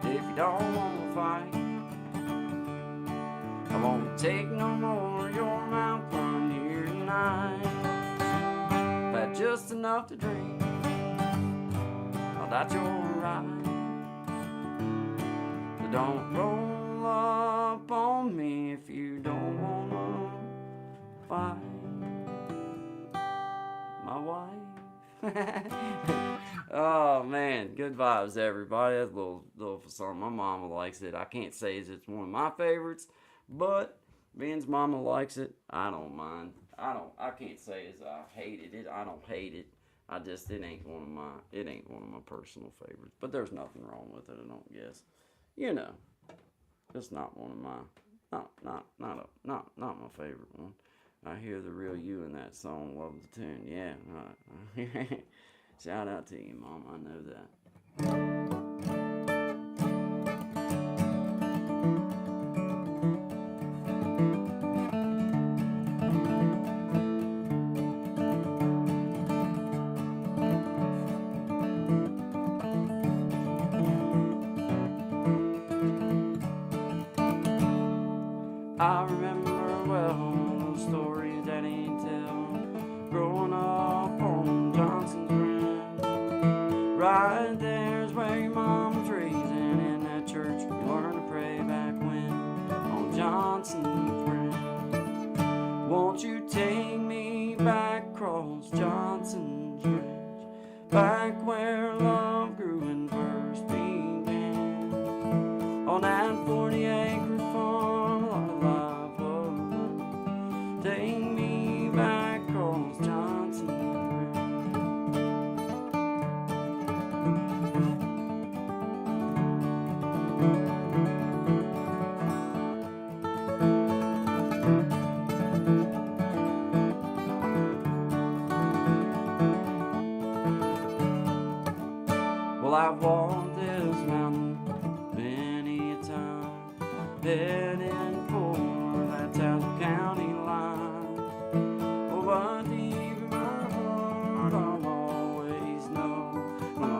if you don't wanna fight. I won't take no more your mouth run here tonight. I've had just enough to drink. I'll dot your I. So don't roll up on me if you don't wanna fight. My wife. Oh man, good vibes everybody. That's a little song. My mama likes it. I can't say it's one of my favorites, but Ben's mama likes it. I don't mind. I can't say as I hated it. I don't hate it. It ain't one of my personal favorites. But there's nothing wrong with it, I don't guess. You know, it's not one of my not my favorite one. I hear the real you in that song. Love the tune. Yeah. Shout out to you, Mom. I know that. I remember well those stories that ain't tell. Growing up on Johnson's Ground. Right there's where your mama's raising. In that church we learned to pray back when. On Johnson's Ground. Won't you take me back across Johnson's Ranch? Back where love grew and first began. On that 40-acre farm, a lot of life was won. Take me back across Johnson's Ranch. Well, I've walked this mountain many a time, heading for that Tazewell County line. Oh, but deep in my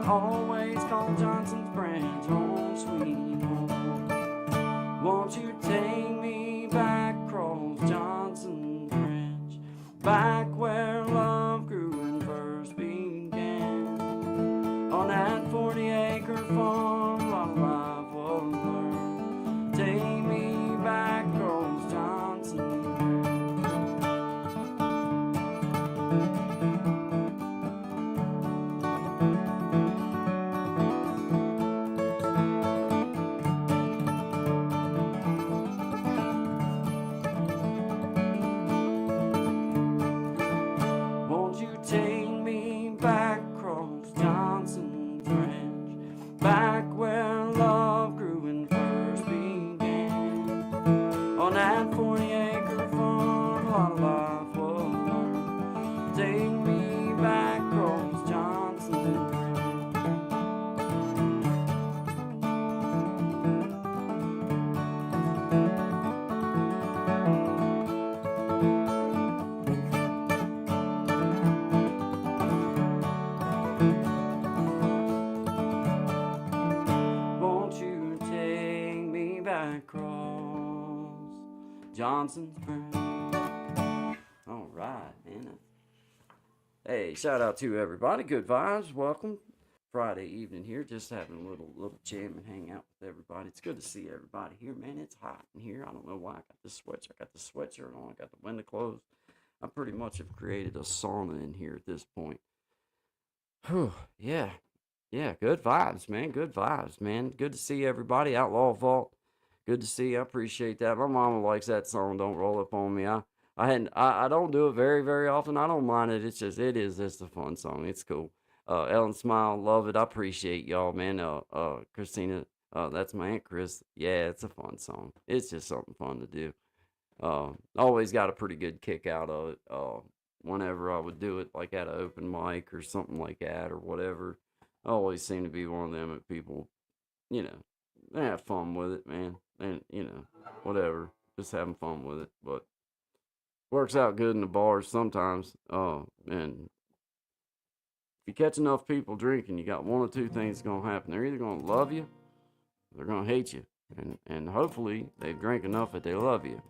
I'll always call Johnson's Branch home, sweet home. Won't you take me back across Johnson's Branch, back where love grew and first began, on that 40-acre farm while life was learned. Take me back across Johnson's Branch. Won't you take me back across Johnson's Ranch, back where love grew and first began, on that 40-acre farm while life was learned. Take me back across Johnson's Ranch. Won't you take me back across Johnson's Branch? All right, man. Hey, shout out to everybody. Good vibes. Welcome. Friday evening here, just having a little jam and hang out with everybody. It's good to see everybody here, man. It's hot in here. I don't know why I got this sweatshirt. I got the sweatshirt on. I got the window closed. I pretty much have created a sauna in here at this point. Whew, yeah. Yeah, good vibes, man. Good vibes, man. Good to see everybody. Outlaw Vault. Good to see you. I appreciate that. My mama likes that song, Don't Roll Up On Me. I don't do it very often. I don't mind it. It's just a fun song. It's cool. Ellen Smile, love it. I appreciate y'all, man. Christina, that's my Aunt Chris. Yeah, it's a fun song. It's just something fun to do. Always got a pretty good kick out of it. Whenever I would do it, like at an open mic or something like that or whatever. I always seem to be one of them that people, they have fun with it, man. And, whatever. Just having fun with it. But works out good in the bars sometimes. And if you catch enough people drinking, you got one or two things going to happen. They're either going to love you or they're going to hate you. And hopefully they've drank enough that they love you.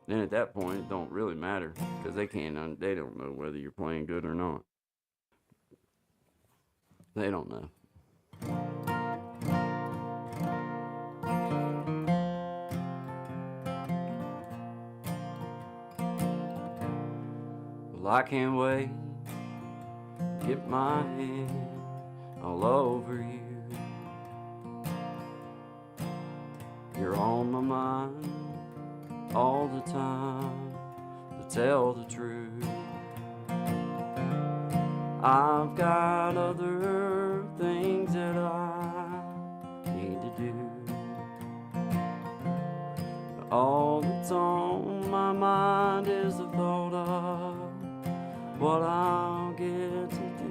Then at that point, it don't really matter because they don't know whether you're playing good or not. They don't know. Well, I can't wait to get my hand all over you. You're on my mind all the time, to tell the truth. I've got other things that I need to do. All that's on my mind is the thought of what I'll get to do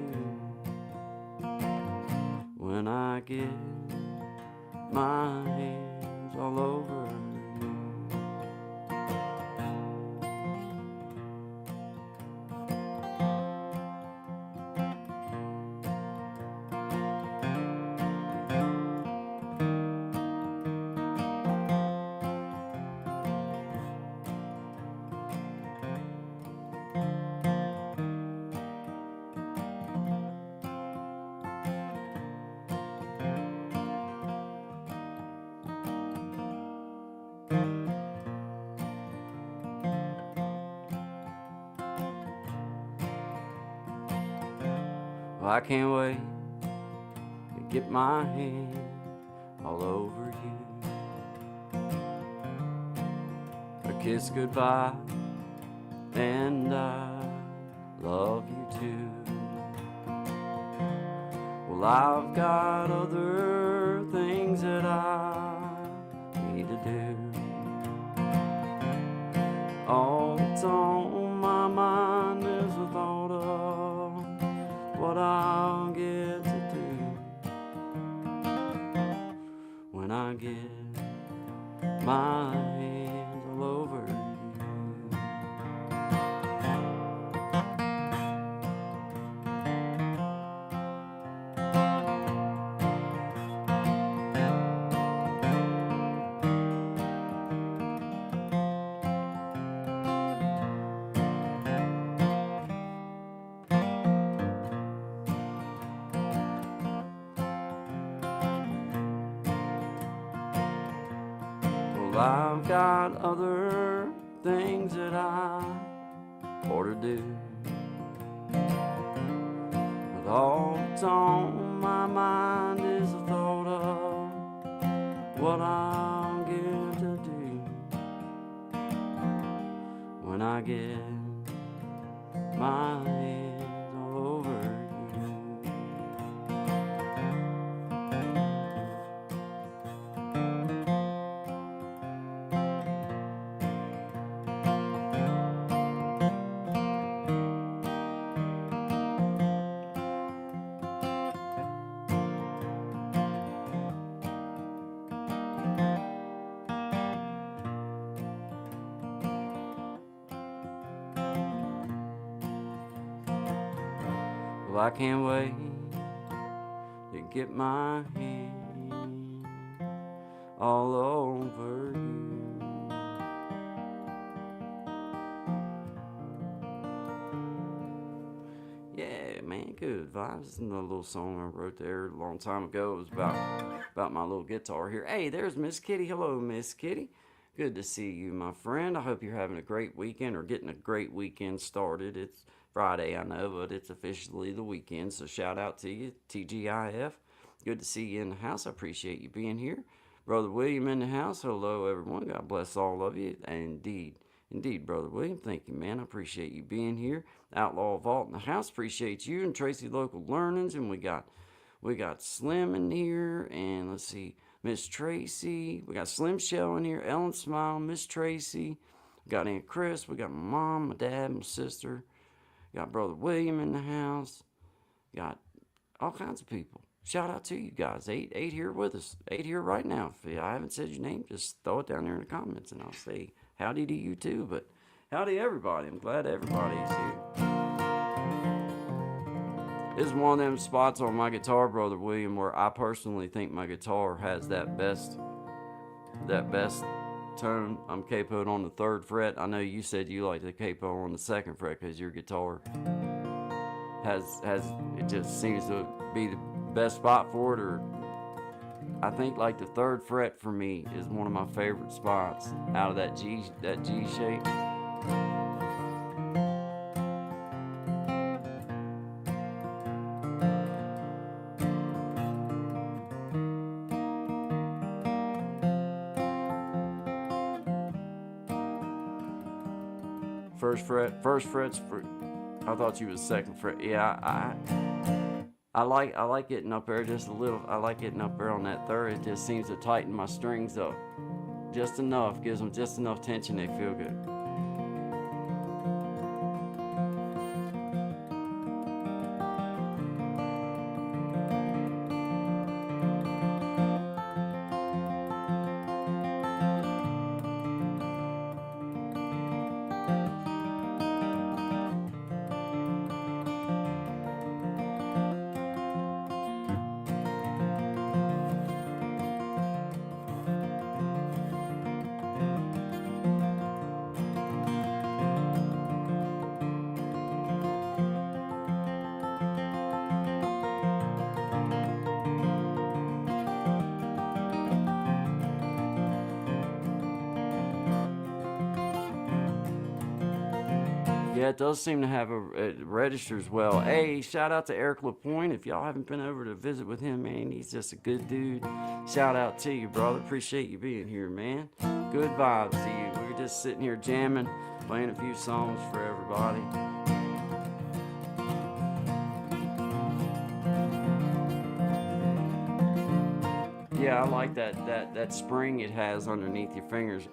when I get my hands all over you. Well, I can't wait to get my hand all over you. A kiss goodbye, and I love you too. Well, I've got other things that I need to do. All that's on my mind is the thought of what I'll get to do when I get my hands all over you. Well, I've got other things that I ought to do, but all that's on my mind is the thought of what I'll get to do when I get my hands all over you. Well, I can't wait to get my hand all over you. Yeah, man, good vibes. This is another little song I wrote there a long time ago. It was about my little guitar here. Hey, there's Miss Kitty. Hello, Miss Kitty. Good to see you, my friend. I hope you're having a great weekend or getting a great weekend started. It's Friday, I know, but it's officially the weekend. So shout out to you, TGIF. Good to see you in the house. I appreciate you being here. Brother William in the house. Hello, everyone. God bless all of you. Indeed, Brother William. Thank you, man. I appreciate you being here. Outlaw Vault in the house. Appreciate you and Tracy Local Learnings. And we got Slim in here. And let's see, Miss Tracy. We got Slim Shell in here. Ellen Smile, Miss Tracy. We got Aunt Chris. We got my mom, my dad, my sister. Got Brother William in the house. Got all kinds of people. Shout out to you guys. Eight here with us. 8 here right now. If I haven't said your name, just throw it down there in the comments and I'll say howdy to you too. But howdy everybody. I'm glad everybody's here. This is one of them spots on my guitar, Brother William, where I personally think my guitar has that best tone. I'm capoed on the 3rd fret. I know you said you like the capo on the 2nd fret because your guitar has it just seems to be the best spot for it. Or I think like the 3rd fret for me is one of my favorite spots out of that G shape. First fret's for. I thought you was 2nd fret. Yeah, I like getting up there just a little. I like getting up there on that 3rd. It just seems to tighten my strings up just enough. Gives them just enough tension. They feel good. Yeah, it does seem to have it registers well. Hey, shout out to Eric LaPointe. If y'all haven't been over to visit with him, man, he's just a good dude. Shout out to you, brother. Appreciate you being here, man. Good vibes to you. We're just sitting here jamming, playing a few songs for everybody. Yeah, I like that spring it has underneath your fingers.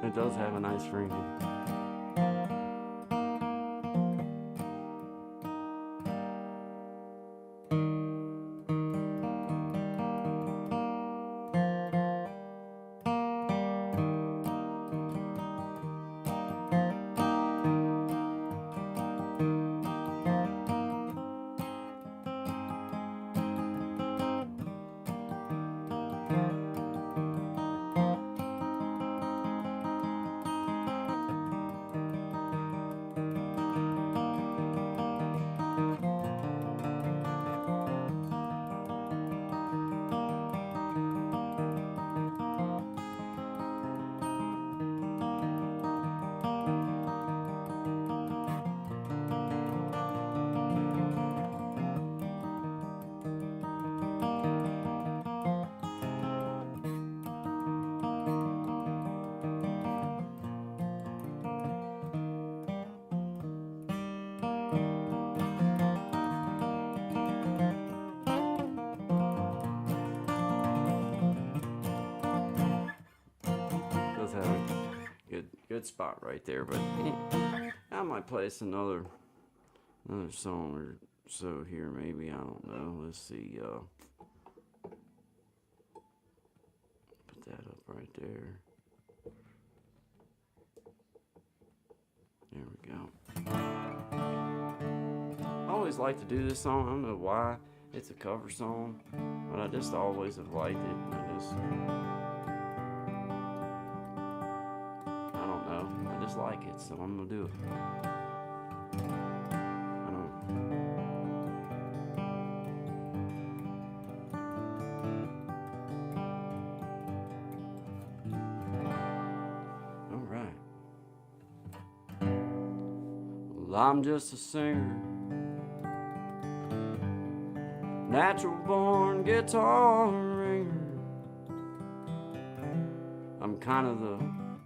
It does have a nice ring. Good spot right there. But yeah, I might play us another song or so here. Maybe, I don't know. Let's see. Put that up right there. There we go. I always like to do this song. I don't know why. It's a cover song, but I just always have liked it. I don't know. I just like it, so I'm gonna do it. I don't. All right. Well, I'm just a singer, natural born guitar ringer. I'm kind of the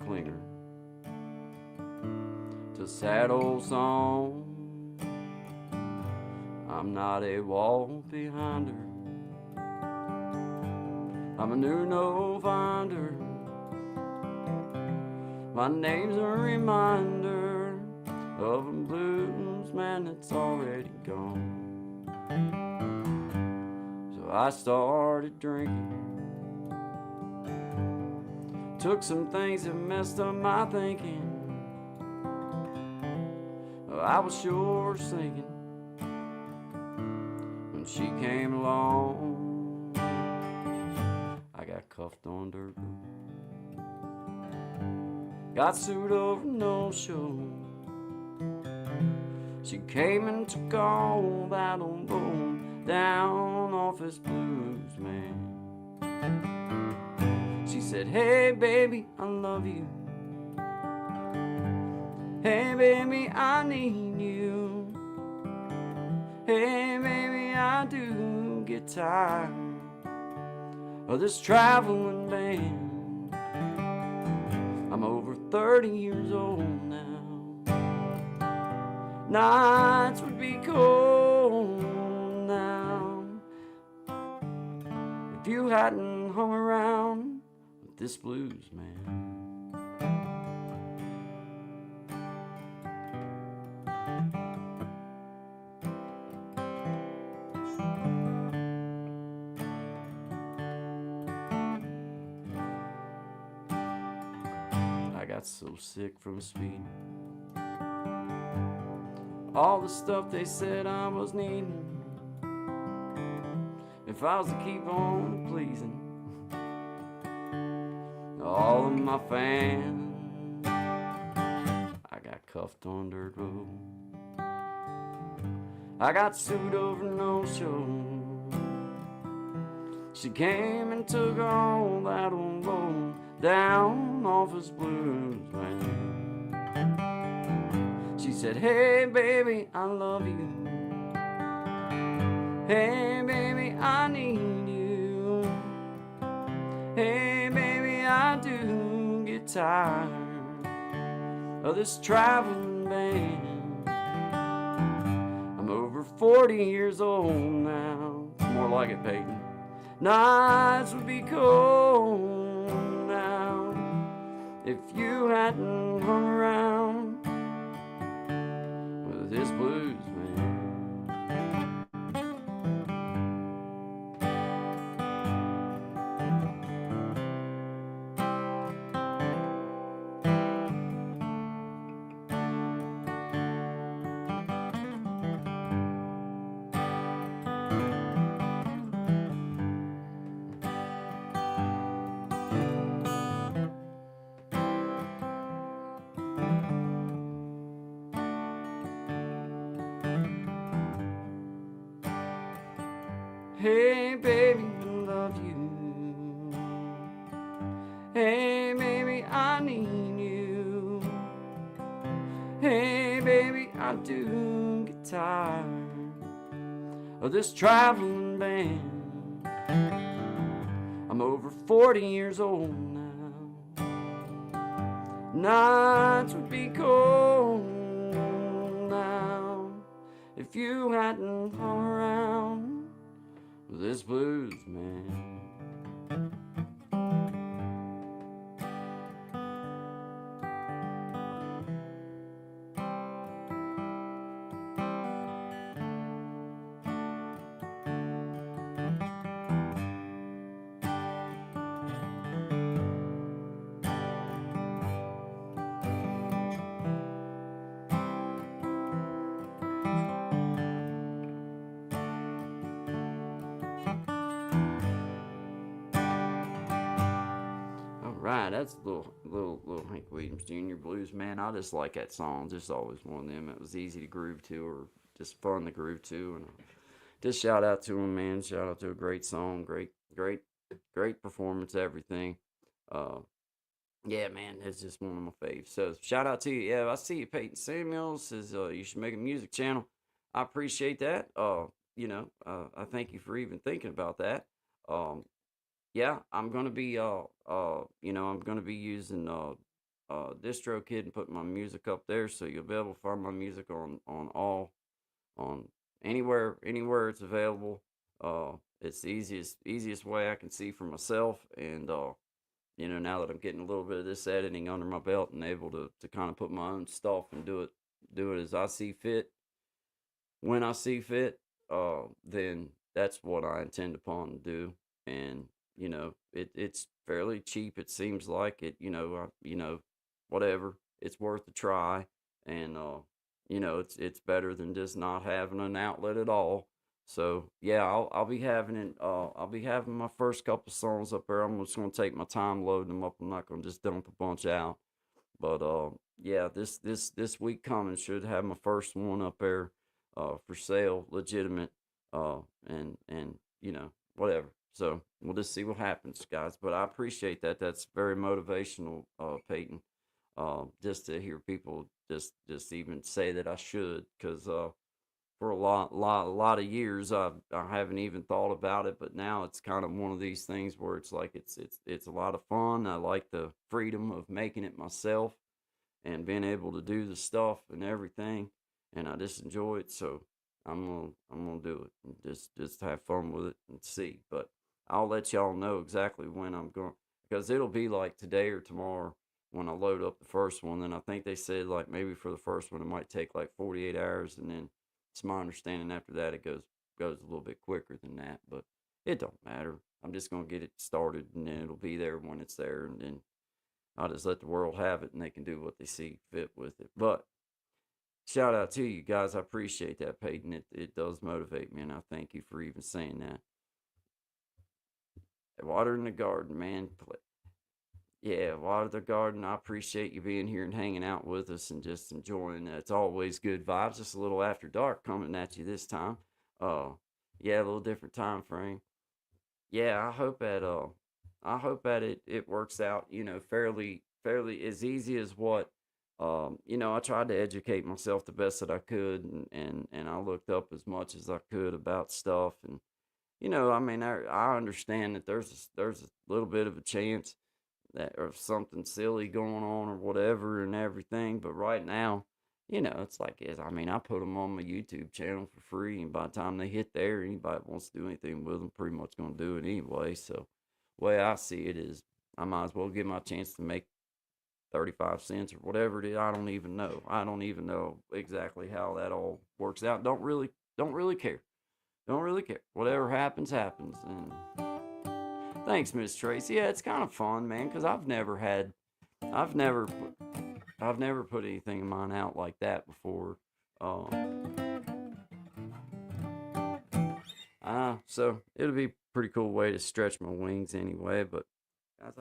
clinger to sad old song. I'm not a wall behinder. I'm a new no finder. My name's a reminder of a blues man that's already gone. So I started drinking, took some things that messed up my thinking. I was sure singing when she came along. I got cuffed on dirt road, got sued over no show. She came and took all that old bone down off his blues man. She said, hey baby, I love you. Hey baby, I need you. Hey baby, I do get tired of this traveling band. I'm over 30 years old now. Nights would be cold now if you hadn't hung around with this blues man. I got so sick from speeding, all the stuff they said I was needing. If I was to keep on pleasing all of my fans, I got cuffed on dirt road, I got sued over no show. She came and took all that old road down off his blues man. She said, hey baby, I love you. Hey baby, I need you. Hey baby, I do get tired of this traveling band. I'm over 40 years old now. It's more like it, Peyton. Nights would be cold now if you hadn't hung around with this blues man. Hey baby, I love you. Hey baby, I need you. Hey baby, I do get tired of this traveling band. I'm over 40 years old now. Nights would be cold now if you hadn't hung around with this blues man. Right, that's little Hank Williams Jr. blues, man. I just like that song. Just always one of them. It was easy to groove to, or just fun to groove to, and just shout out to him, man. Shout out to a great song, great performance, everything. Uh, yeah, man, it's just one of my faves. So shout out to you. Yeah, I see you, Peyton Samuels says you should make a music channel. I appreciate that. I thank you for even thinking about that. Um, yeah, I'm gonna be I'm gonna be using DistroKid and putting my music up there, so you'll be able to find my music on anywhere it's available. It's the easiest way I can see for myself, and now that I'm getting a little bit of this editing under my belt and able to kind of put my own stuff and do it as I see fit, when I see fit, then that's what I intend upon to do. And it's fairly cheap. It seems like it. Whatever. It's worth a try, and it's better than just not having an outlet at all. So yeah, I'll be having it. I'll be having my first couple songs up there. I'm just gonna take my time loading them up. I'm not gonna just dump a bunch out. But yeah, this week coming should have my first one up there, for sale, legitimate, and whatever. So we'll just see what happens, guys. But I appreciate that. That's very motivational, Peyton. Just to hear people just even say that I should, because for a lot of years I haven't even thought about it, but now it's kind of one of these things where it's like it's a lot of fun. I like the freedom of making it myself and being able to do the stuff and everything, and I just enjoy it. So I'm gonna do it and just have fun with it and see. But I'll let y'all know exactly when I'm going, because it'll be like today or tomorrow when I load up the first one. Then I think they said like maybe for the first one it might take like 48 hours, and then it's my understanding after that it goes a little bit quicker than that. But it don't matter. I'm just gonna get it started, and then it'll be there when it's there, and then I'll just let the world have it, and they can do what they see fit with it. But shout out to you guys. I appreciate that, Peyton. It does motivate me, and I thank you for even saying that. Water in the garden, man. Yeah, water the garden. I appreciate you being here and hanging out with us and just enjoying. It's always good vibes. Just a little after dark coming at you this time. Uh, yeah, a little different time frame. Yeah, I hope that it works out, fairly as easy as what, I tried to educate myself the best that I could, and I looked up as much as I could about stuff. And I mean, I understand that there's a little bit of a chance that or something silly going on or whatever and everything. But right now, it's like I mean, I put them on my YouTube channel for free, and by the time they hit there, anybody that wants to do anything with them, pretty much gonna do it anyway. So, the way I see it is, I might as well give my chance to make 35 cents or whatever it is. I don't even know. I don't even know exactly how that all works out. Don't really care. Don't really care. Whatever happens, happens. And thanks, Miss Tracy. Yeah, it's kind of fun, man, because I've never, I've never put anything of mine out like that before. So it'll be a pretty cool way to stretch my wings anyway. But guys,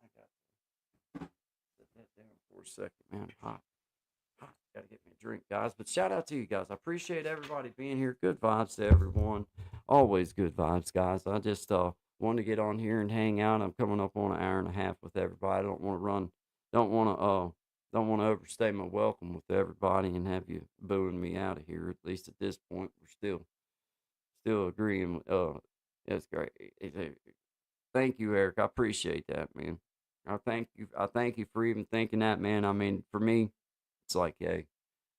I got to set that down for a second, man. Hot. Gotta get me a drink, guys. But shout out to you guys. I appreciate everybody being here. Good vibes to everyone. Always good vibes, guys. I just wanted to get on here and hang out. I'm coming up on an hour and a half with everybody. I don't want to run. Don't want to overstay my welcome with everybody and have you booing me out of here. At least at this point, we're still agreeing. That's great. Thank you, Eric. I appreciate that, man. I thank you. I thank you for even thinking that, man. I mean, for me, it's like, hey,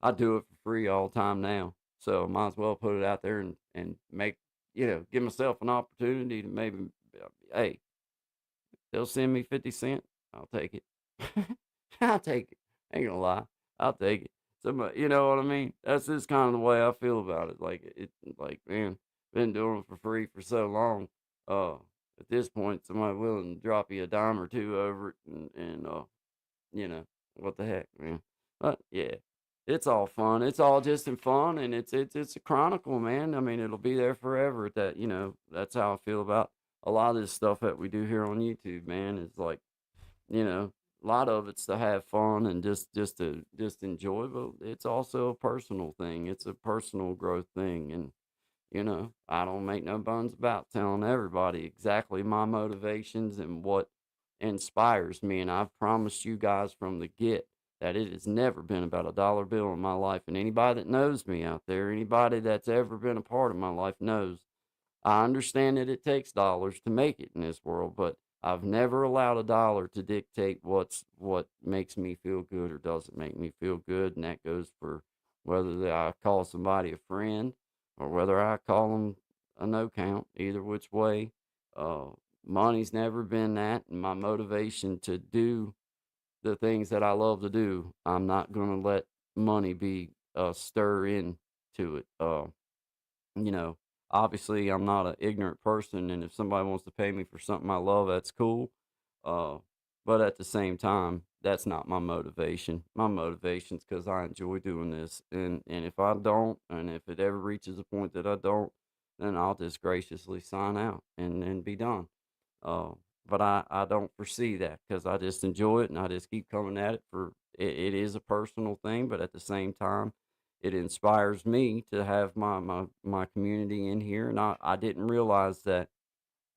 I do it for free all the time now. So might as well put it out there and make, give myself an opportunity to maybe, hey, they'll send me 50 cents. I'll take it. I'll take it. Ain't gonna lie. I'll take it. Somebody, you know what I mean? That's just kind of the way I feel about it. Like, man, been doing it for free for so long. Uh, at this point, somebody willing to drop you a dime or two over it, and you know, what the heck, man. But yeah, it's all fun. It's all just in fun, and it's a chronicle, man. I mean, it'll be there forever. That's how I feel about a lot of this stuff that we do here on YouTube, man, is like, you know, a lot of it's to have fun and just enjoy, but it's also a personal thing. It's a personal growth thing, and I don't make no bones about telling everybody exactly my motivations and what inspires me. And I've promised you guys from the get that it has never been about a dollar bill in my life. And anybody that knows me out there, anybody that's ever been a part of my life knows I understand that it takes dollars to make it in this world, but I've never allowed a dollar to dictate what makes me feel good or doesn't make me feel good, and that goes for whether I call somebody a friend or whether I call them a no count. Either which way, uh, money's never been that, and my motivation to do the things that I love to do, I'm not going to let money be a stir into it. You know, Obviously I'm not an ignorant person, and if somebody wants to pay me for something I love, that's cool. Uh, but at the same time, that's not my motivation. My motivation's because I enjoy doing this, and if I don't, and if it ever reaches a point that I don't, then I'll just graciously sign out and be done. Uh, but I don't foresee that because I just enjoy it and I just keep coming at it it is a personal thing, but at the same time, it inspires me to have my community in here. And I didn't realize that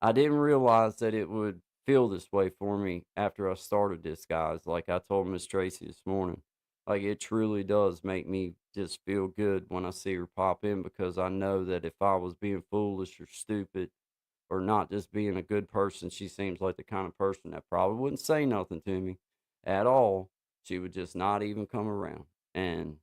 it would feel this way for me after I started this, guys. Like I told Miss Tracy this morning, like it truly does make me just feel good when I see her pop in because I know that if I was being foolish or stupid or not just being a good person. She seems like the kind of person that probably wouldn't say nothing to me at all. She would just not even come around. And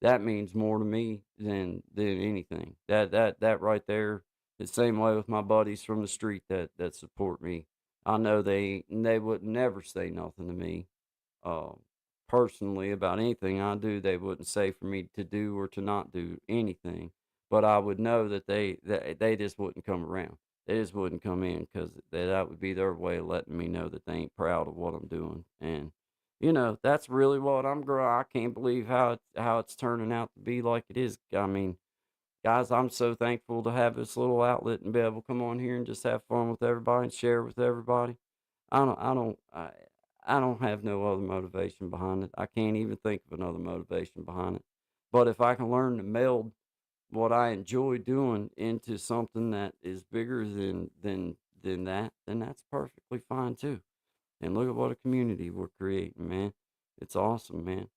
that means more to me than anything. That right there, the same way with my buddies from the street that support me. I know they would never say nothing to me uh, personally about anything I do. They wouldn't say for me to do or to not do anything, but I would know that they just wouldn't come around. They just wouldn't come in because that would be their way of letting me know that they ain't proud of what I'm doing. And that's really what I'm growing. I can't believe how it's turning out to be like it is. I mean, guys, I'm so thankful to have this little outlet and be able to come on here and just have fun with everybody and share with everybody. I don't have no other motivation behind it. I can't even think of another motivation behind it. But if I can learn to meld what I enjoy doing into something that is bigger than that, then that's perfectly fine too. And look at what a community we're creating, man. It's awesome, man.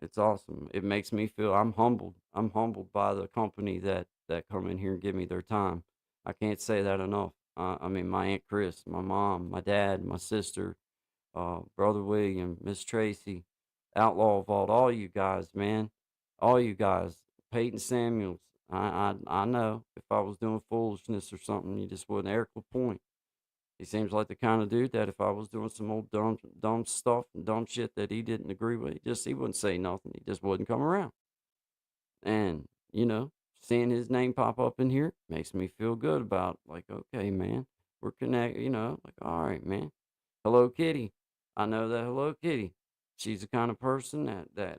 It's awesome. It makes me feel I'm humbled. I'm humbled by the company that come in here and give me their time. I can't say that enough. I mean, my aunt Chris, my mom, my dad, my sister, brother William, Miss Tracy, Outlaw Vault, all you guys, man, all you guys, Peyton Samuels. I know if I was doing foolishness or something, you just wouldn't. Eric Lapointe. He seems like the kind of dude that if I was doing some old dumb stuff and dumb shit that he didn't agree with, he wouldn't say nothing. He just wouldn't come around. And, seeing his name pop up in here makes me feel good about like, okay, man, we're connected, like, all right, man. Hello Kitty. I know that Hello Kitty. She's the kind of person that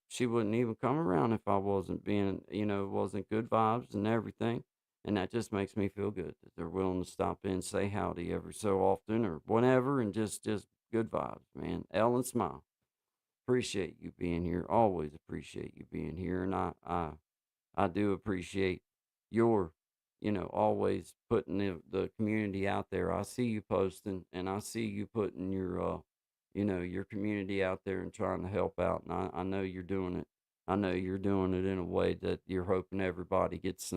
she wouldn't even come around if I wasn't being, wasn't good vibes and everything. And that just makes me feel good that they're willing to stop in, say howdy every so often or whatever, and just good vibes, man. Ellen Smile. Appreciate you being here. Always appreciate you being here. And I do appreciate your, always putting the community out there. I see you posting and I see you putting your community out there and trying to help out. And I know you're doing it. I know you're doing it in a way that you're hoping everybody gets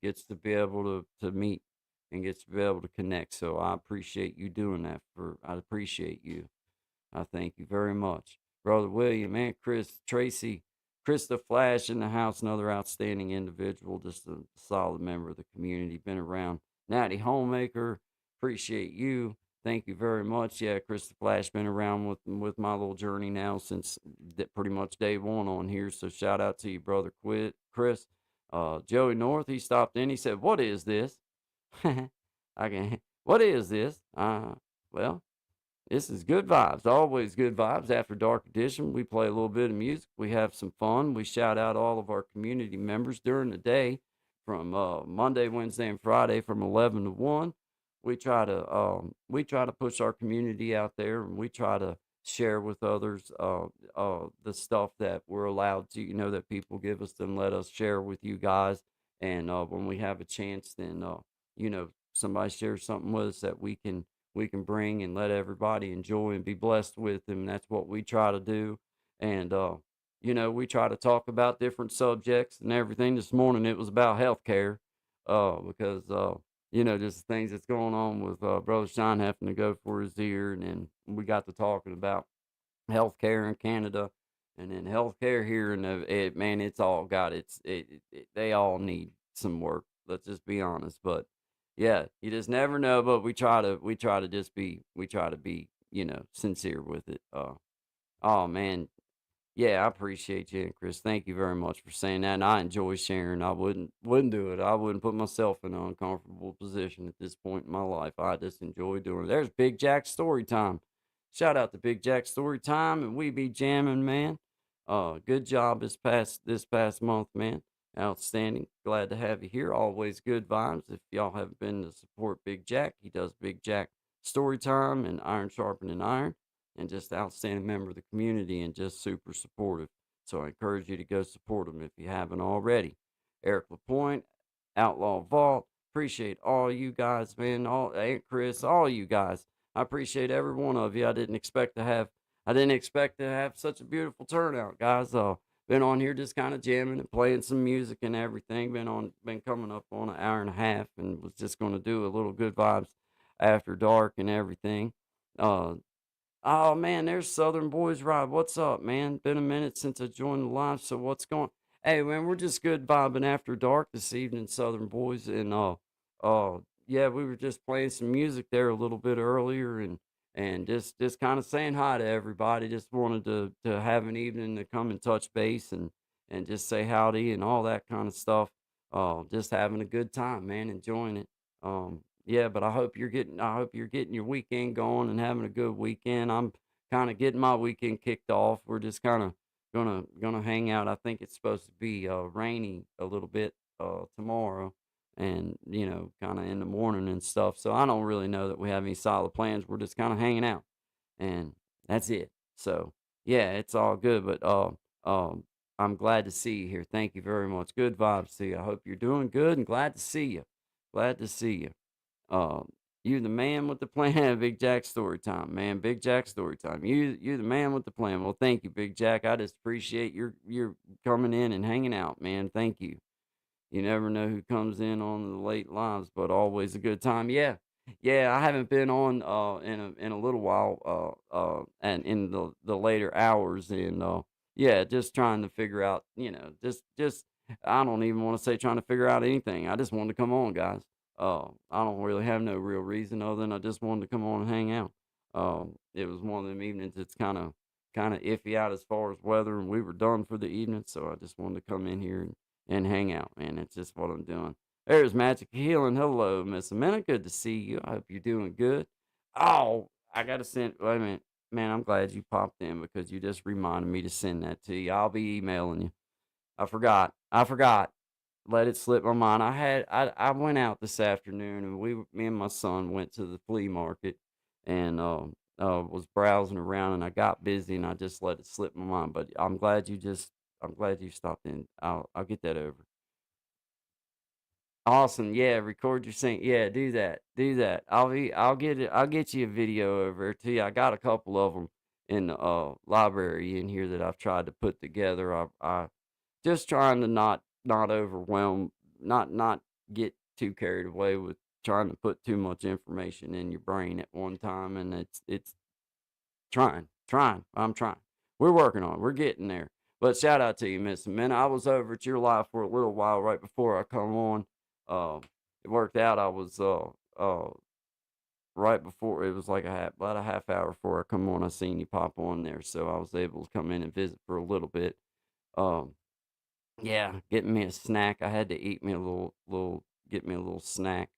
gets to be able to meet and gets to be able to connect. So I appreciate you doing that I appreciate you. I thank you very much. Brother William and Chris, Tracy, Chris the Flash in the house, another outstanding individual, just a solid member of the community, been around. Natty Homemaker, appreciate you. Thank you very much. Yeah, Chris the Flash been around with my little journey now since pretty much day one on here. So shout out to you, brother Chris. Joey North, he stopped in. He said, "What is this?" I can. What is this? Well, this is good vibes, always good vibes. After Dark Edition, we play a little bit of music. We have some fun. We shout out all of our community members during the day. from Monday, Wednesday, and Friday from 11 to 1. We try to push our community out there, and we try to share with others the stuff that we're allowed to, that people give us and let us share with you guys. And when we have a chance, then somebody shares something with us that we can bring and let everybody enjoy and be blessed with, and that's what we try to do. And we try to talk about different subjects and everything. This morning it was about healthcare, because just things that's going on with Brother Sean having to go for his ear, and then we got to talking about healthcare in Canada, and then healthcare here, and man, it's all got they all need some work. Let's just be honest, but yeah, you just never know. But we try to be sincere with it. Oh man, yeah, I appreciate you, and Chris. Thank you very much for saying that. And I enjoy sharing. I wouldn't do it. I wouldn't put myself in an uncomfortable position at this point in my life. I just enjoy doing it. There's Big Jack's story time. Shout out to Big Jack story time, and we be jamming, man. Good job this past month, man. Outstanding. Glad to have you here. Always good vibes. If y'all haven't been to support Big Jack, he does Big Jack story time and Iron Sharpening Iron, and just outstanding member of the community and just super supportive. So I encourage you to go support him if you haven't already. Eric LaPointe, Outlaw Vault, appreciate all you guys, man. All Aunt Chris, all you guys. I appreciate every one of you. I didn't expect to have such a beautiful turnout, guys. Been on here just kind of jamming and playing some music and everything. Been coming up on an hour and a half, and was just going to do a little good vibes after dark and everything. Uh, Oh man, there's Southern Boys Ride. What's up, man? Been a minute since I joined the live, so what's going? Hey man, we're just good vibing after dark this evening, Southern Boys, and yeah, we were just playing some music there a little bit earlier, and just kind of saying hi to everybody. Just wanted to have an evening to come and touch base and just say howdy and all that kind of stuff. Just having a good time, man, enjoying it. Yeah, but I hope you're getting your weekend going and having a good weekend. I'm kind of getting my weekend kicked off. We're just kind of gonna hang out. I think it's supposed to be rainy a little bit tomorrow, and kind of in the morning and stuff. So I don't really know that we have any solid plans. We're just kind of hanging out, and that's it. So yeah, it's all good. But um, I'm glad to see you here. Thank you very much. Good vibes to you. I hope you're doing good, and glad to see you. Glad to see you. Uh, you the man with the plan, Big Jack story time, man. Big Jack story time. You the man with the plan. Well, thank you, Big Jack. I just appreciate your coming in and hanging out, man. Thank you. You never know who comes in on the late lives, but always a good time. Yeah. Yeah, I haven't been on in a little while and in the later hours, and yeah, just trying to figure out, just I don't even want to say trying to figure out anything. I just wanted to come on, guys. I don't really have no real reason other than I just wanted to come on and hang out. It was one of them evenings that's kind of iffy out as far as weather, and we were done for the evening, so I just wanted to come in here and hang out, man. It's just what I'm doing. There's Magic Healing. Hello, Miss Amanda. Good to see you. I hope you're doing good. Oh, I gotta send. Wait a minute, man. I'm glad you popped in because you just reminded me to send that to you. I'll be emailing you. I forgot. I forgot. Let it slip my mind. I went out this afternoon, and me and my son went to the flea market, and was browsing around, and I got busy, and I just let it slip my mind. But I'm glad you stopped in. I'll get that over. Awesome. Yeah, record your sync. Yeah, do that. Do that. I'll get it. I'll get you a video over to you. I got a couple of them in the library in here that I've tried to put together. I just trying to not overwhelm, not get too carried away with trying to put too much information in your brain at one time, and it's trying. I'm trying. We're working on it. We're getting there. But shout out to you, Miss Amanda. I was over at your live for a little while right before I come on. Uh, it worked out. I was right before it was like about a half hour before I come on. I seen you pop on there, so I was able to come in and visit for a little bit. Um, yeah, getting me a snack. I had to eat me a get me a little snack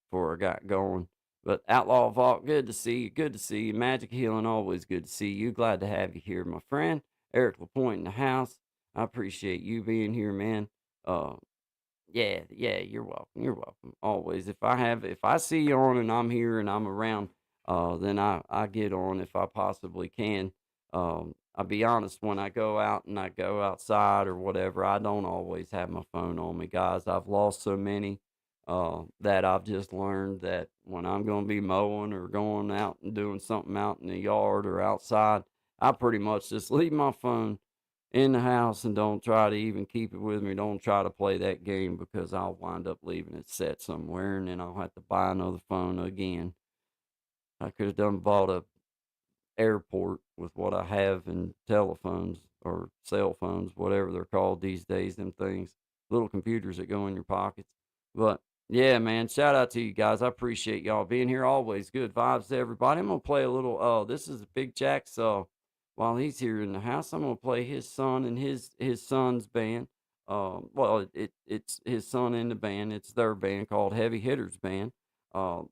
before I got going. But Outlaw Vault, good to see you. Good to see you. Magic Healing, always good to see you. Glad to have you here, my friend. Eric LaPointe in the house. I appreciate you being here, man. Uh, Yeah, you're welcome. You're welcome. Always. If I see you on and I'm here and I'm around, then I get on if I possibly can. I'll be honest, when I go out and I go outside or whatever, I don't always have my phone on me, guys. I've lost so many that I've just learned that when I'm going to be mowing or going out and doing something out in the yard or outside, I pretty much just leave my phone in the house and don't try to even keep it with me. Don't try to play that game because I'll wind up leaving it set somewhere and then I'll have to buy another phone again. I could have done bought a airport with what I have in telephones or cell phones, whatever they're called these days, them things, little computers that go in your pockets. But yeah, man, shout out to you guys. I appreciate y'all being here. Always good vibes to everybody. I'm gonna play a little this is Big Jack's while he's here in the house, I'm gonna play his son and his son's band. It's his son in the band. It's their band called Heavy Hitters Band.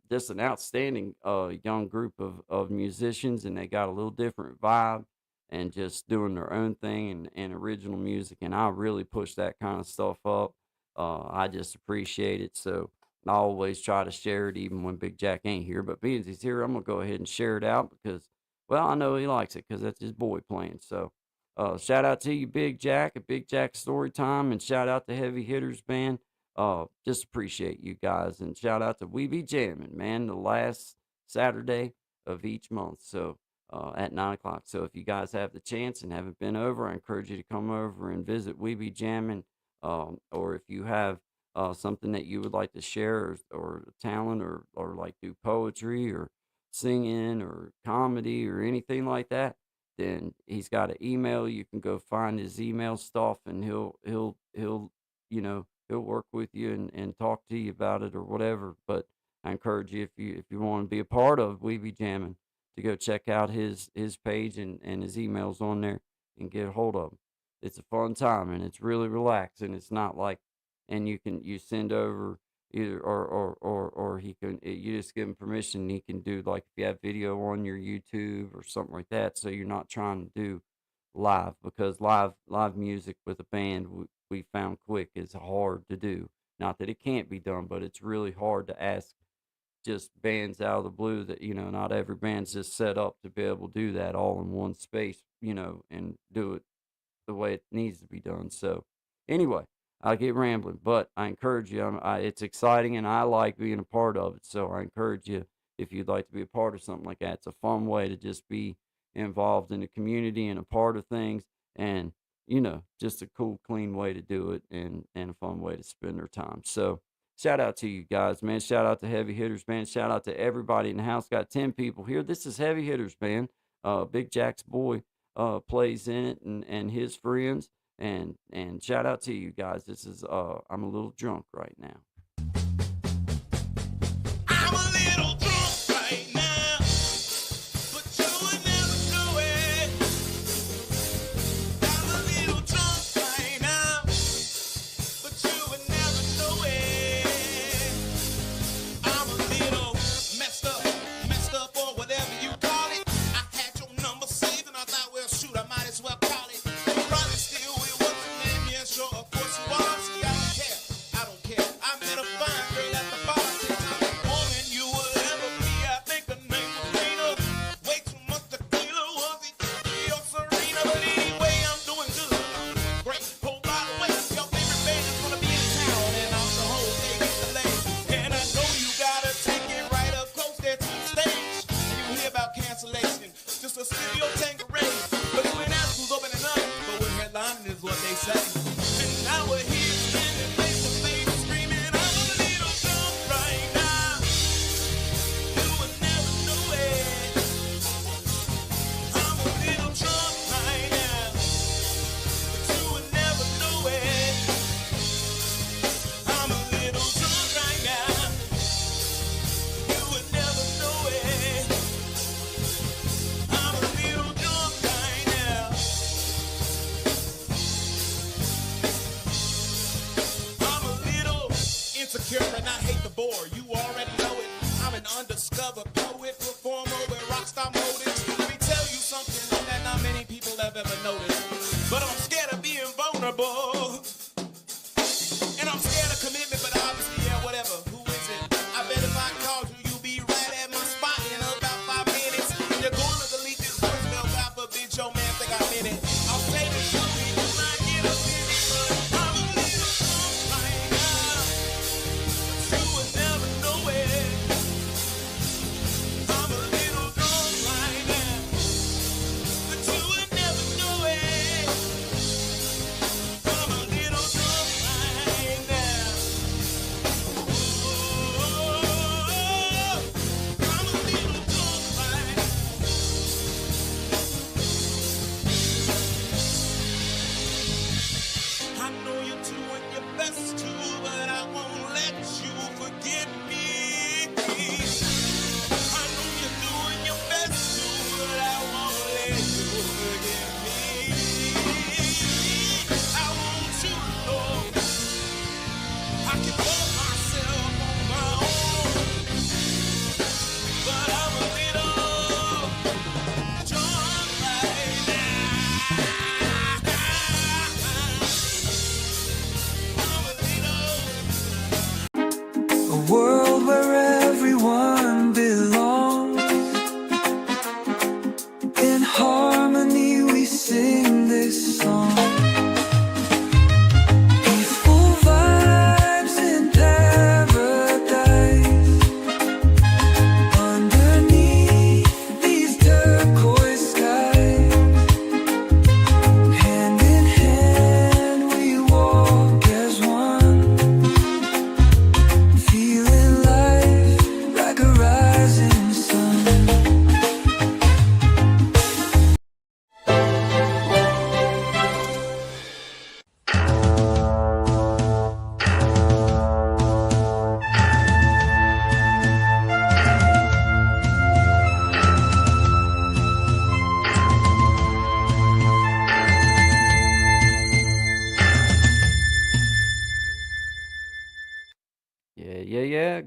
Just an outstanding young group of musicians, and they got a little different vibe and just doing their own thing and original music. And I really push that kind of stuff up. I just appreciate it. So I always try to share it, even when Big Jack ain't here. But being he's here, I'm gonna go ahead and share it out because, well, I know he likes it because that's his boy playing. So shout out to you, Big Jack, at Big Jack Story Time, and shout out to Heavy Hitters Band. Just appreciate you guys, and shout out to We Be Jamming, man, the last Saturday of each month. So at 9 o'clock. So if you guys have the chance and haven't been over, I encourage you to come over and visit We Be Jamming. Or if you have something that you would like to share, or talent, or like do poetry or singing or comedy or anything like that, then he's got an email. You can go find his email stuff, and he'll he'll work with you and talk to you about it or whatever. But I encourage you, if you want to be a part of We Be Jamming, to go check out his page and his emails on there and get a hold of him. It's a fun time and it's really relaxing. It's not like, and you send over either, or he can, you just give him permission. And he can do, like, if you have video on your YouTube or something like that, so you're not trying to do live, because live music with a band, we found quick, is hard to do. Not that it can't be done, but it's really hard to ask just bands out of the blue that, not every band's just set up to be able to do that all in one space, and do it the way it needs to be done. So anyway, I get rambling, but I encourage you. It's exciting and I like being a part of it. So I encourage you, if you'd like to be a part of something like that. It's a fun way to just be involved in the community and a part of things, and just a cool, clean way to do it, and a fun way to spend their time. So shout out to you guys, man. Shout out to Heavy Hitters Band. Shout out to everybody in the house. Got 10 people here. This is Heavy Hitters Band. Big Jack's boy plays in it, and his friends. And shout out to you guys. This is I'm a little drunk right now. I'm a little drunk right now, but you would never know it. I'm a little drunk right now, but you would never know it. I'm a little messed up, or whatever you call it. I had your number saved and I thought, well, shoot, I might as well call it. You probably still with what's your name? Yeah, sure, of course you are. See, I don't care. I met a fine girl at the bar. Woman you would ever be, I think her name was Rena. Way too much tequila, was it or Serena? But anyway, I'm doing good. Great. Oh, by the way, your favorite band is gonna be in town, and I'm the whole day get delayed. And I know you gotta take it right up close there to the stage. And you hear about cancellation, just a studio Tanqueray. But you ain't asked who's opening up, but we're headlining is what they say. And now we're here standing face to face, screaming, I'm a little drunk right now. You would never know it. I'm a little drunk right now, but you would never know it. I'm a little drunk right now. You would never know it. I'm a little drunk right now. I'm a little insecure and I hate the bore. You already know it. I'm an undiscovered poet, performer with rockstar motives. Let me tell you something that not many people have ever noticed. But I'm scared of being vulnerable. And I'm scared of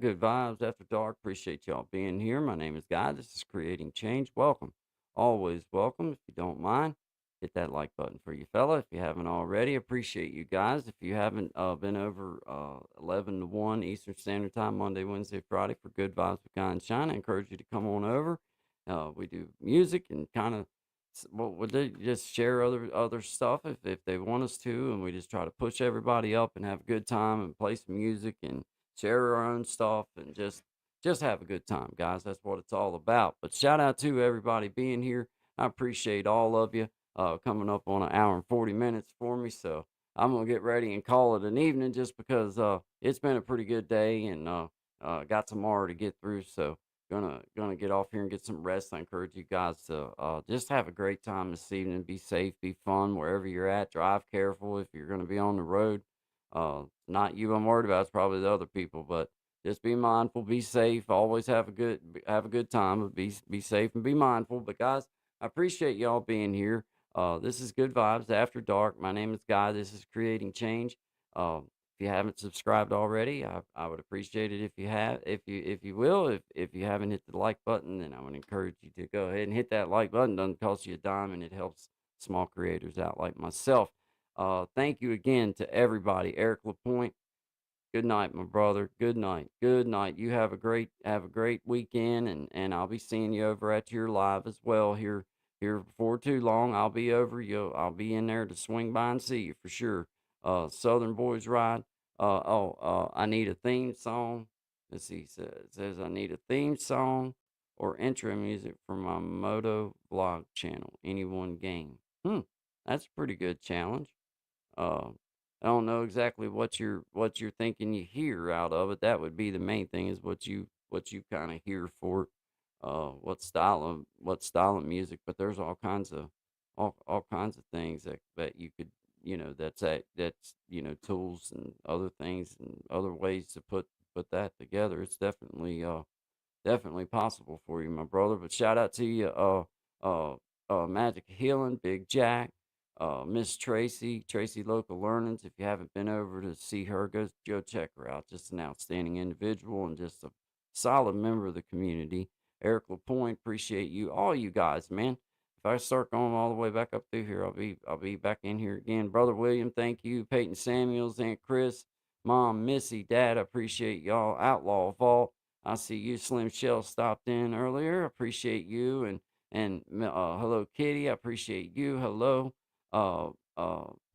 Good Vibes After Dark. Appreciate y'all being here. My name is Guy. This is Creating Change. Welcome. Always welcome. If you don't mind, hit that like button for you, fella. If you haven't already, appreciate you guys. If you haven't been over 11 to 1 Eastern Standard Time, Monday, Wednesday, Friday for Good Vibes with Guy and Shine, I encourage you to come on over. We do music and kind of well, would they just share other stuff if they want us to, and we just try to push everybody up and have a good time and play some music and share our own stuff and just have a good time, guys. That's what it's all about. But shout out to everybody being here. I appreciate all of you coming up on an hour and 40 minutes for me. So I'm gonna get ready and call it an evening just because it's been a pretty good day and got tomorrow to get through. So gonna get off here and get some rest. I encourage you guys to just have a great time this evening. Be safe, be fun wherever you're at. Drive careful if you're gonna be on the road. Not you I'm worried about, it's probably the other people, but just be mindful, be safe, always have a good time, but be safe and be mindful. But guys, I appreciate y'all being here. This is Good Vibes After Dark. My name is Guy. This is Creating Change. If you haven't subscribed already, I would appreciate it if you have, if you will. If you haven't hit the like button, then I would encourage you to go ahead and hit that like button. Doesn't cost you a dime, and it helps small creators out like myself. Thank you again to everybody. Eric LaPointe, good night, my brother. Good night. Good night. You have a great weekend, and I'll be seeing you over at your live as well here before too long. I'll be in there to swing by and see you for sure. Southern Boys Ride. I need a theme song. Let's see. It says I need a theme song or intro music for my Moto vlog channel. Any one game. That's a pretty good challenge. Uh, I don't know exactly what you're thinking you hear out of it. That would be the main thing is what you kind of hear for it. What style of music, but there's all kinds of things that you could that's tools and other things and other ways to put that together. It's definitely possible for you, my brother. But shout out to you, Magic Healing, Big Jack, Miss Tracy Local Learnings. If you haven't been over to see her, go check her out. Just an outstanding individual and just a solid member of the community. Eric LaPointe, appreciate you, all you guys, man. If I start going all the way back up through here, I'll be back in here again. Brother William, thank you. Peyton Samuels, Aunt Chris, Mom, Missy, Dad, I appreciate y'all. Outlaw Vault. I see you, Slim Shell, stopped in earlier. Appreciate you, and hello, Kitty. I appreciate you. Hello, uh,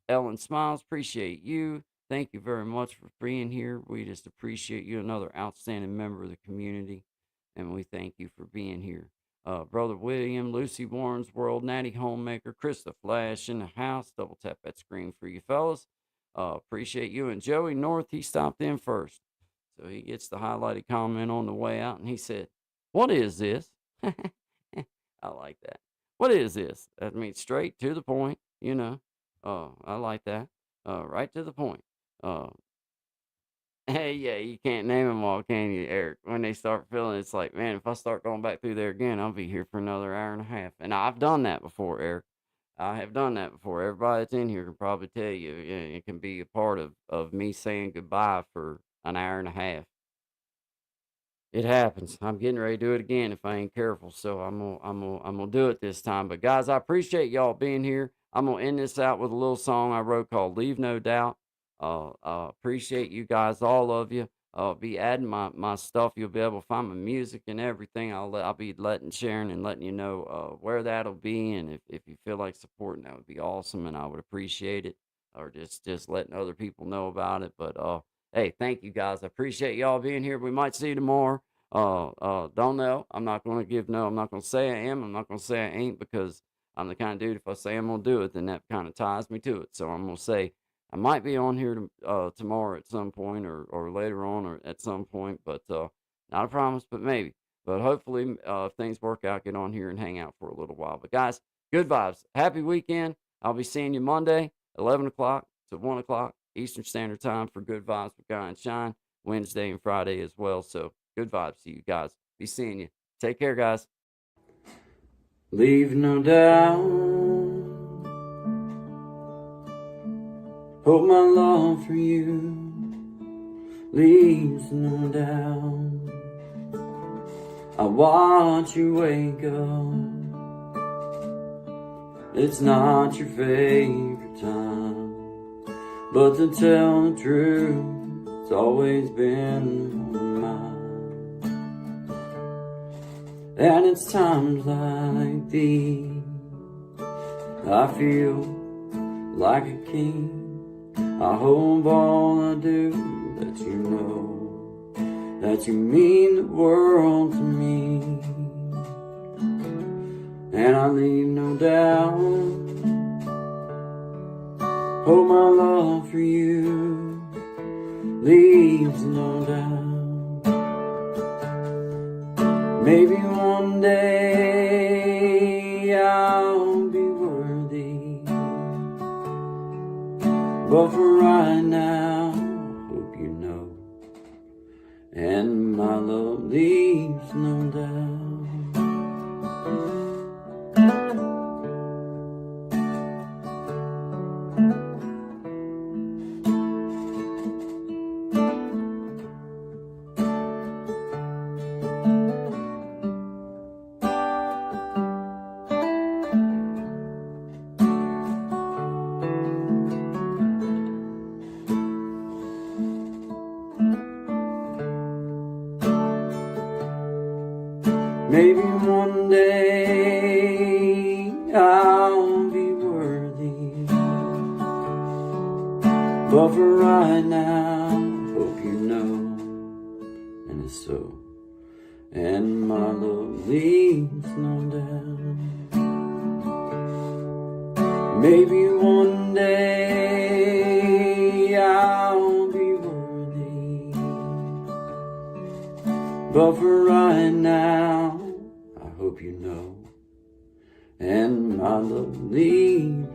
Ellen Smiles. Appreciate you. Thank you very much for being here. We just appreciate you, another outstanding member of the community, and we thank you for being here. Brother William, Lucy Warren's World, Natty Homemaker, Krista Flash in the house. Double tap that screen for you fellas. Appreciate you. And Joey North, he stopped in first. So he gets the highlighted comment on the way out, and he said, "What is this?" I like that. What is this? That means straight to the point. I like that. Right to the point. Uh, hey, yeah, you can't name them all, can you, Eric? When they start feeling, it's like, man, if I start going back through there again, I'll be here for another hour and a half. And I've done that before, Eric. I have done that before. Everybody that's in here can probably tell you, yeah, it can be a part of me saying goodbye for an hour and a half. It happens. I'm getting ready to do it again if I ain't careful. So I'm gonna do it this time. But guys, I appreciate y'all being here. I'm gonna end this out with a little song I wrote called "Leave No Doubt." Appreciate you guys, all of you. Be adding my stuff. You'll be able to find my music and everything. I'll be sharing and letting you know where that'll be, and if you feel like supporting, that would be awesome, and I would appreciate it. Or just letting other people know about it. But hey, thank you guys. I appreciate y'all being here. We might see you tomorrow. Don't know. I'm not going to give no. I'm not going to say I am. I'm not going to say I ain't because I'm the kind of dude. If I say I'm going to do it, then that kind of ties me to it. So I'm going to say I might be on here tomorrow at some point or later on or at some point, but not a promise, but maybe. But hopefully, if things work out, get on here and hang out for a little while. But guys, good vibes. Happy weekend. I'll be seeing you Monday, 11 o'clock to 1 o'clock Eastern Standard Time for Good Vibes with Guy and Shine. Wednesday and Friday as well. So good vibes to you guys. Be seeing you. Take care, guys. Leave no doubt. Hope my love for you leaves no doubt. I watch you wake up. It's not your favorite time, but to tell the truth, it's always been mine. And it's times like these I feel like a king. I hope all I do that you know that you mean the world to me. And I leave no doubt, oh my love for you leaves no doubt. Maybe one day I'll be worthy, but for right now, I hope you know, and my love leaves no doubt. Maybe one day I'll be worthy, but for right now, hope you know, and it's so, and my love leaves no doubt. Maybe one day I'll be worthy, but for right now, I hope you know, and my love leaves